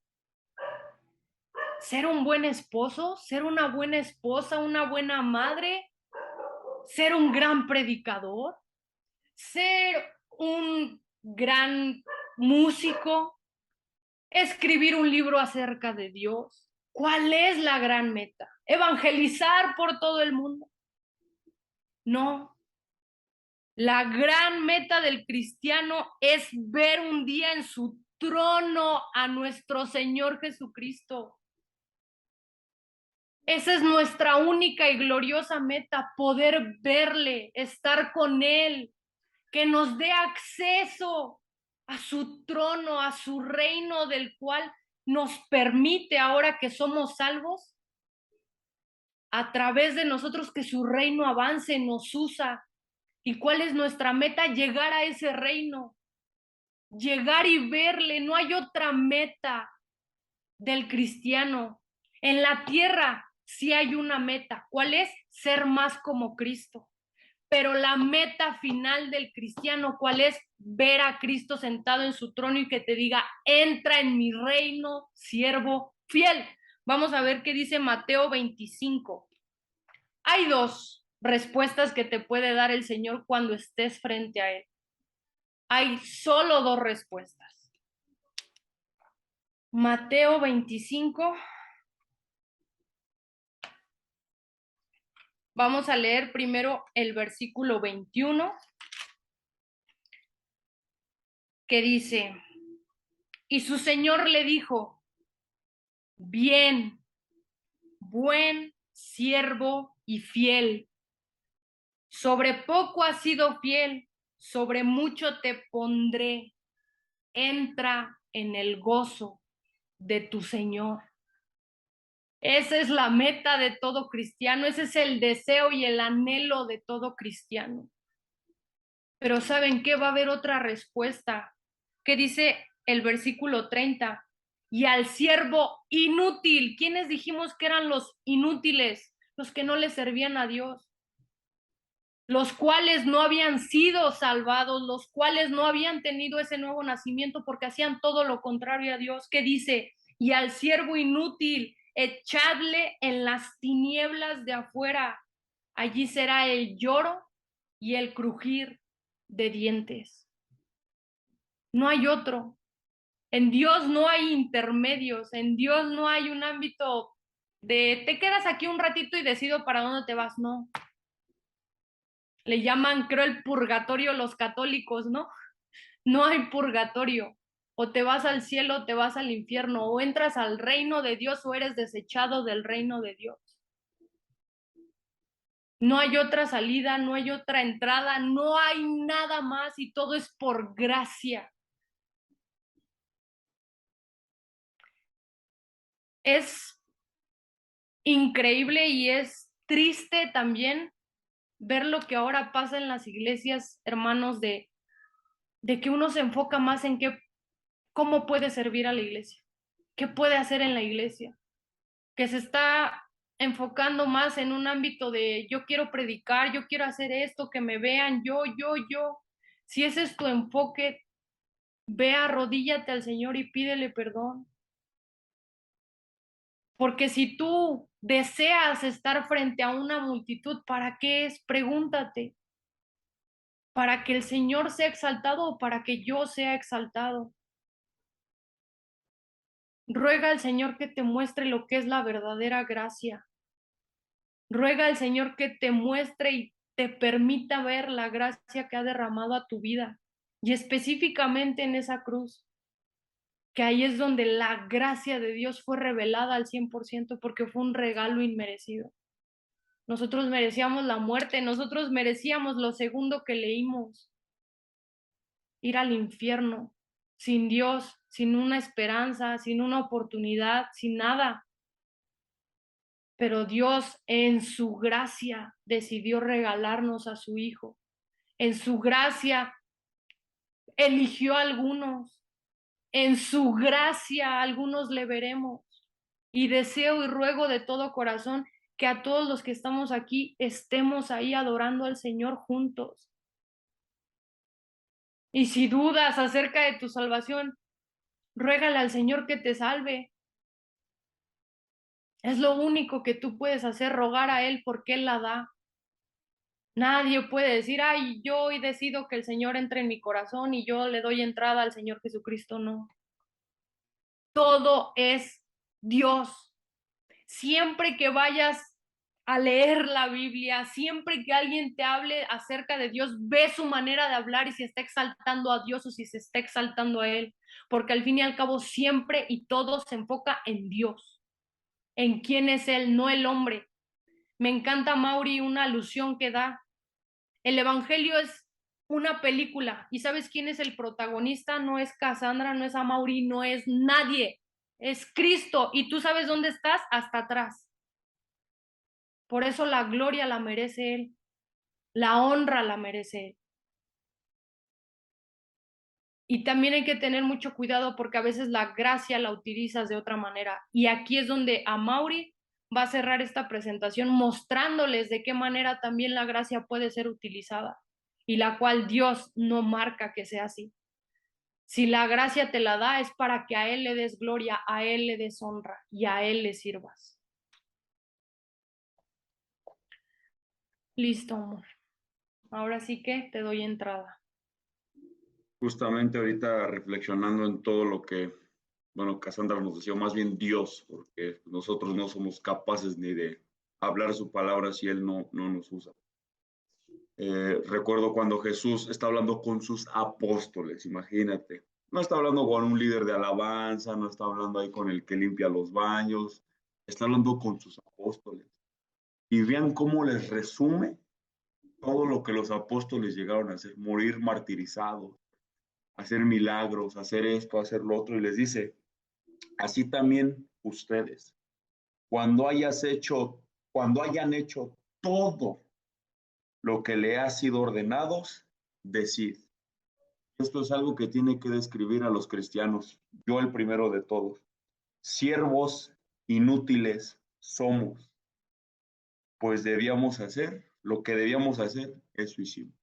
¿Ser un buen esposo? ¿Ser una buena esposa? ¿Una buena madre? ¿Ser un gran predicador? ¿Ser un gran músico? ¿Escribir un libro acerca de Dios? ¿Cuál es la gran meta? ¿Evangelizar por todo el mundo? No. La gran meta del cristiano es ver un día en su trono a nuestro Señor Jesucristo. Esa es nuestra única y gloriosa meta, poder verle, estar con Él, que nos dé acceso a su trono, a su reino del cual nos permite, ahora que somos salvos, a través de nosotros que su reino avance, nos usa. ¿Y cuál es nuestra meta? Llegar a ese reino, llegar y verle. No hay otra meta del cristiano. En la tierra sí hay una meta. ¿Cuál es? Ser más como Cristo. Pero la meta final del cristiano, ¿cuál es? Ver a Cristo sentado en su trono y que te diga, entra en mi reino, siervo fiel. Vamos a ver qué dice Mateo 25. Hay dos respuestas que te puede dar el Señor cuando estés frente a Él. Hay solo dos respuestas. Mateo 25. Vamos a leer primero el versículo 21, que dice, y su señor le dijo, bien, buen siervo y fiel, sobre poco has sido fiel, sobre mucho te pondré, entra en el gozo de tu Señor. Esa es la meta de todo cristiano, ese es el deseo y el anhelo de todo cristiano. Pero ¿saben qué? Va a haber otra respuesta. ¿Qué dice el versículo 30? Y al siervo inútil. ¿Quiénes dijimos que eran los inútiles? Los que no le servían a Dios. Los cuales no habían sido salvados, los cuales no habían tenido ese nuevo nacimiento porque hacían todo lo contrario a Dios. ¿Qué dice? Y al siervo inútil, echadle en las tinieblas de afuera. Allí será el lloro y el crujir de dientes. No hay otro. En Dios no hay intermedios, en Dios no hay un ámbito de te quedas aquí un ratito y decido para dónde te vas, no. Le llaman, creo, el purgatorio los católicos, ¿no? No hay purgatorio. O te vas al cielo o te vas al infierno, o entras al reino de Dios o eres desechado del reino de Dios. No hay otra salida, no hay otra entrada, no hay nada más y todo es por gracia. Es increíble y es triste también ver lo que ahora pasa en las iglesias, hermanos, de que uno se enfoca más en cómo puede servir a la iglesia, qué puede hacer en la iglesia, que se está enfocando más en un ámbito de yo quiero predicar, yo quiero hacer esto, que me vean, yo. Si ese es tu enfoque, ve, arrodíllate al Señor y pídele perdón. Porque si tú deseas estar frente a una multitud, ¿para qué es? Pregúntate. ¿Para que el Señor sea exaltado o para que yo sea exaltado? Ruega al Señor que te muestre lo que es la verdadera gracia. Ruega al Señor que te muestre y te permita ver la gracia que ha derramado a tu vida. Y específicamente en esa cruz, que ahí es donde la gracia de Dios fue revelada al 100% porque fue un regalo inmerecido. Nosotros merecíamos la muerte, nosotros merecíamos lo segundo que leímos, ir al infierno, sin Dios, sin una esperanza, sin una oportunidad, sin nada. Pero Dios en su gracia decidió regalarnos a su Hijo. En su gracia eligió a algunos. En su gracia a algunos le veremos. Y deseo y ruego de todo corazón que a todos los que estamos aquí estemos ahí adorando al Señor juntos. Y si dudas acerca de tu salvación, ruégale al Señor que te salve. Es lo único que tú puedes hacer, rogar a Él porque Él la da. Nadie puede decir, ay, yo hoy decido que el Señor entre en mi corazón y yo le doy entrada al Señor Jesucristo. No. Todo es Dios. Siempre que vayas a leer la Biblia, siempre que alguien te hable acerca de Dios, ve su manera de hablar y si está exaltando a Dios o si se está exaltando a Él, porque al fin y al cabo siempre y todo se enfoca en Dios, en quién es Él, no el hombre. Me encanta, Mauri, una alusión que da. El Evangelio es una película y ¿sabes quién es el protagonista? No es Cassandra, no es Amaury, no es nadie, es Cristo y tú sabes dónde estás, hasta atrás. Por eso la gloria la merece Él, la honra la merece Él. Y también hay que tener mucho cuidado porque a veces la gracia la utilizas de otra manera. Y aquí es donde Amaury va a cerrar esta presentación mostrándoles de qué manera también la gracia puede ser utilizada y la cual Dios no marca que sea así. Si la gracia te la da es para que a Él le des gloria, a Él le des honra y a Él le sirvas. Listo, amor. Ahora sí que te doy entrada. Justamente ahorita reflexionando en todo bueno, Cassandra nos decía, más bien Dios, porque nosotros no somos capaces ni de hablar su palabra si Él no nos usa. Recuerdo cuando Jesús está hablando con sus apóstoles, imagínate. No está hablando con un líder de alabanza, no está hablando ahí con el que limpia los baños, está hablando con sus apóstoles. Y vean cómo les resume todo lo que los apóstoles llegaron a hacer, morir martirizados, hacer milagros, hacer esto, hacer lo otro, y les dice, así también ustedes, cuando hayan hecho todo lo que le ha sido ordenado, decid. Esto es algo que tiene que describir a los cristianos, yo el primero de todos. Siervos inútiles somos, pues debíamos hacer lo que debíamos hacer, eso hicimos.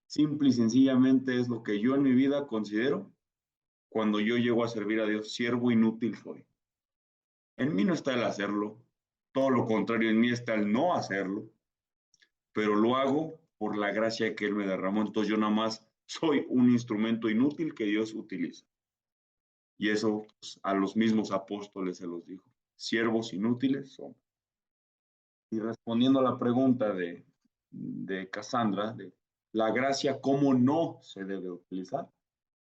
Simple y sencillamente es lo que yo en mi vida considero cuando yo llego a servir a Dios, siervo inútil soy. En mí no está el hacerlo, todo lo contrario, en mí está el no hacerlo, pero lo hago por la gracia que Él me derramó. Entonces yo nada más soy un instrumento inútil que Dios utiliza. Y eso pues, a los mismos apóstoles se los dijo. Siervos inútiles son. Y respondiendo a la pregunta de Cassandra, de la gracia, ¿cómo no se debe utilizar?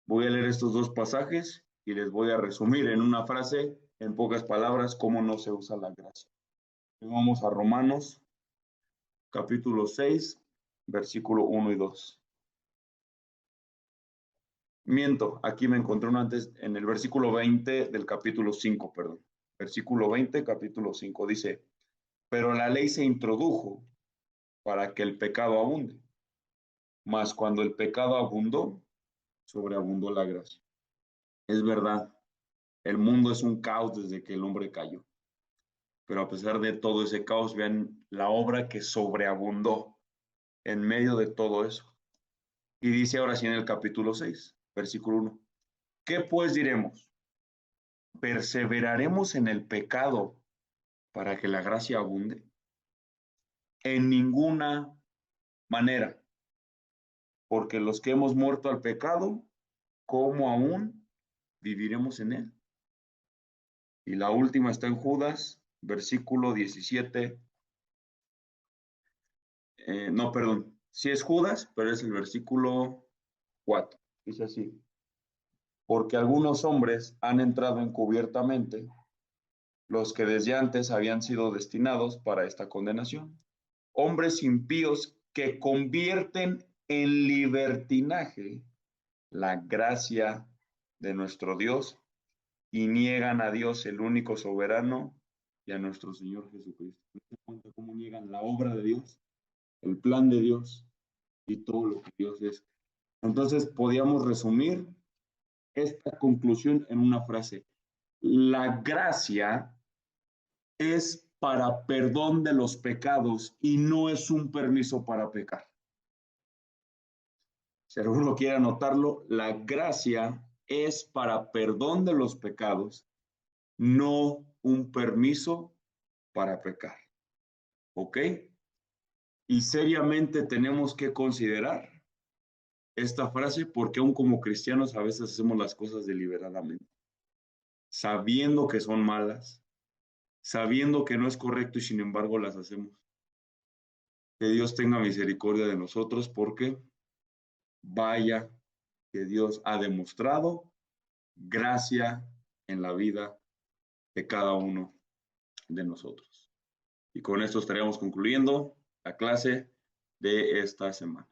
Voy a leer estos dos pasajes y les voy a resumir en una frase, en pocas palabras, cómo no se usa la gracia. Vamos a Romanos, capítulo 6, versículo 1 y 2. Miento, aquí me encontré uno antes, en el versículo 20 del capítulo 5, perdón. Versículo 20, capítulo 5, dice, pero la ley se introdujo para que el pecado abunde, mas cuando el pecado abundó, sobreabundó la gracia. Es verdad, el mundo es un caos desde que el hombre cayó, pero a pesar de todo ese caos, vean la obra que sobreabundó en medio de todo eso. Y dice ahora sí en el capítulo 6, versículo 1, ¿qué pues diremos? ¿Perseveraremos en el pecado para que la gracia abunde? En ninguna manera, porque los que hemos muerto al pecado, ¿cómo aún viviremos en él? Y la última está en Judas, versículo 17. No, perdón, sí es Judas, pero es el versículo 4. Dice así, porque algunos hombres han entrado encubiertamente, los que desde antes habían sido destinados para esta condenación. Hombres impíos que convierten en libertinaje la gracia de nuestro Dios y niegan a Dios, el único soberano, y a nuestro Señor Jesucristo. ¿Se cuenta cómo niegan la obra de Dios, el plan de Dios y todo lo que Dios es? Entonces, podíamos resumir esta conclusión en una frase. La gracia es para perdón de los pecados y no es un permiso para pecar. Si alguno quiere anotarlo, la gracia es para perdón de los pecados, no un permiso para pecar. ¿Ok? Y seriamente tenemos que considerar esta frase porque aún como cristianos a veces hacemos las cosas deliberadamente, sabiendo que son malas, sabiendo que no es correcto y sin embargo las hacemos. Que Dios tenga misericordia de nosotros porque vaya que Dios ha demostrado gracia en la vida de cada uno de nosotros. Y con esto estaríamos concluyendo la clase de esta semana.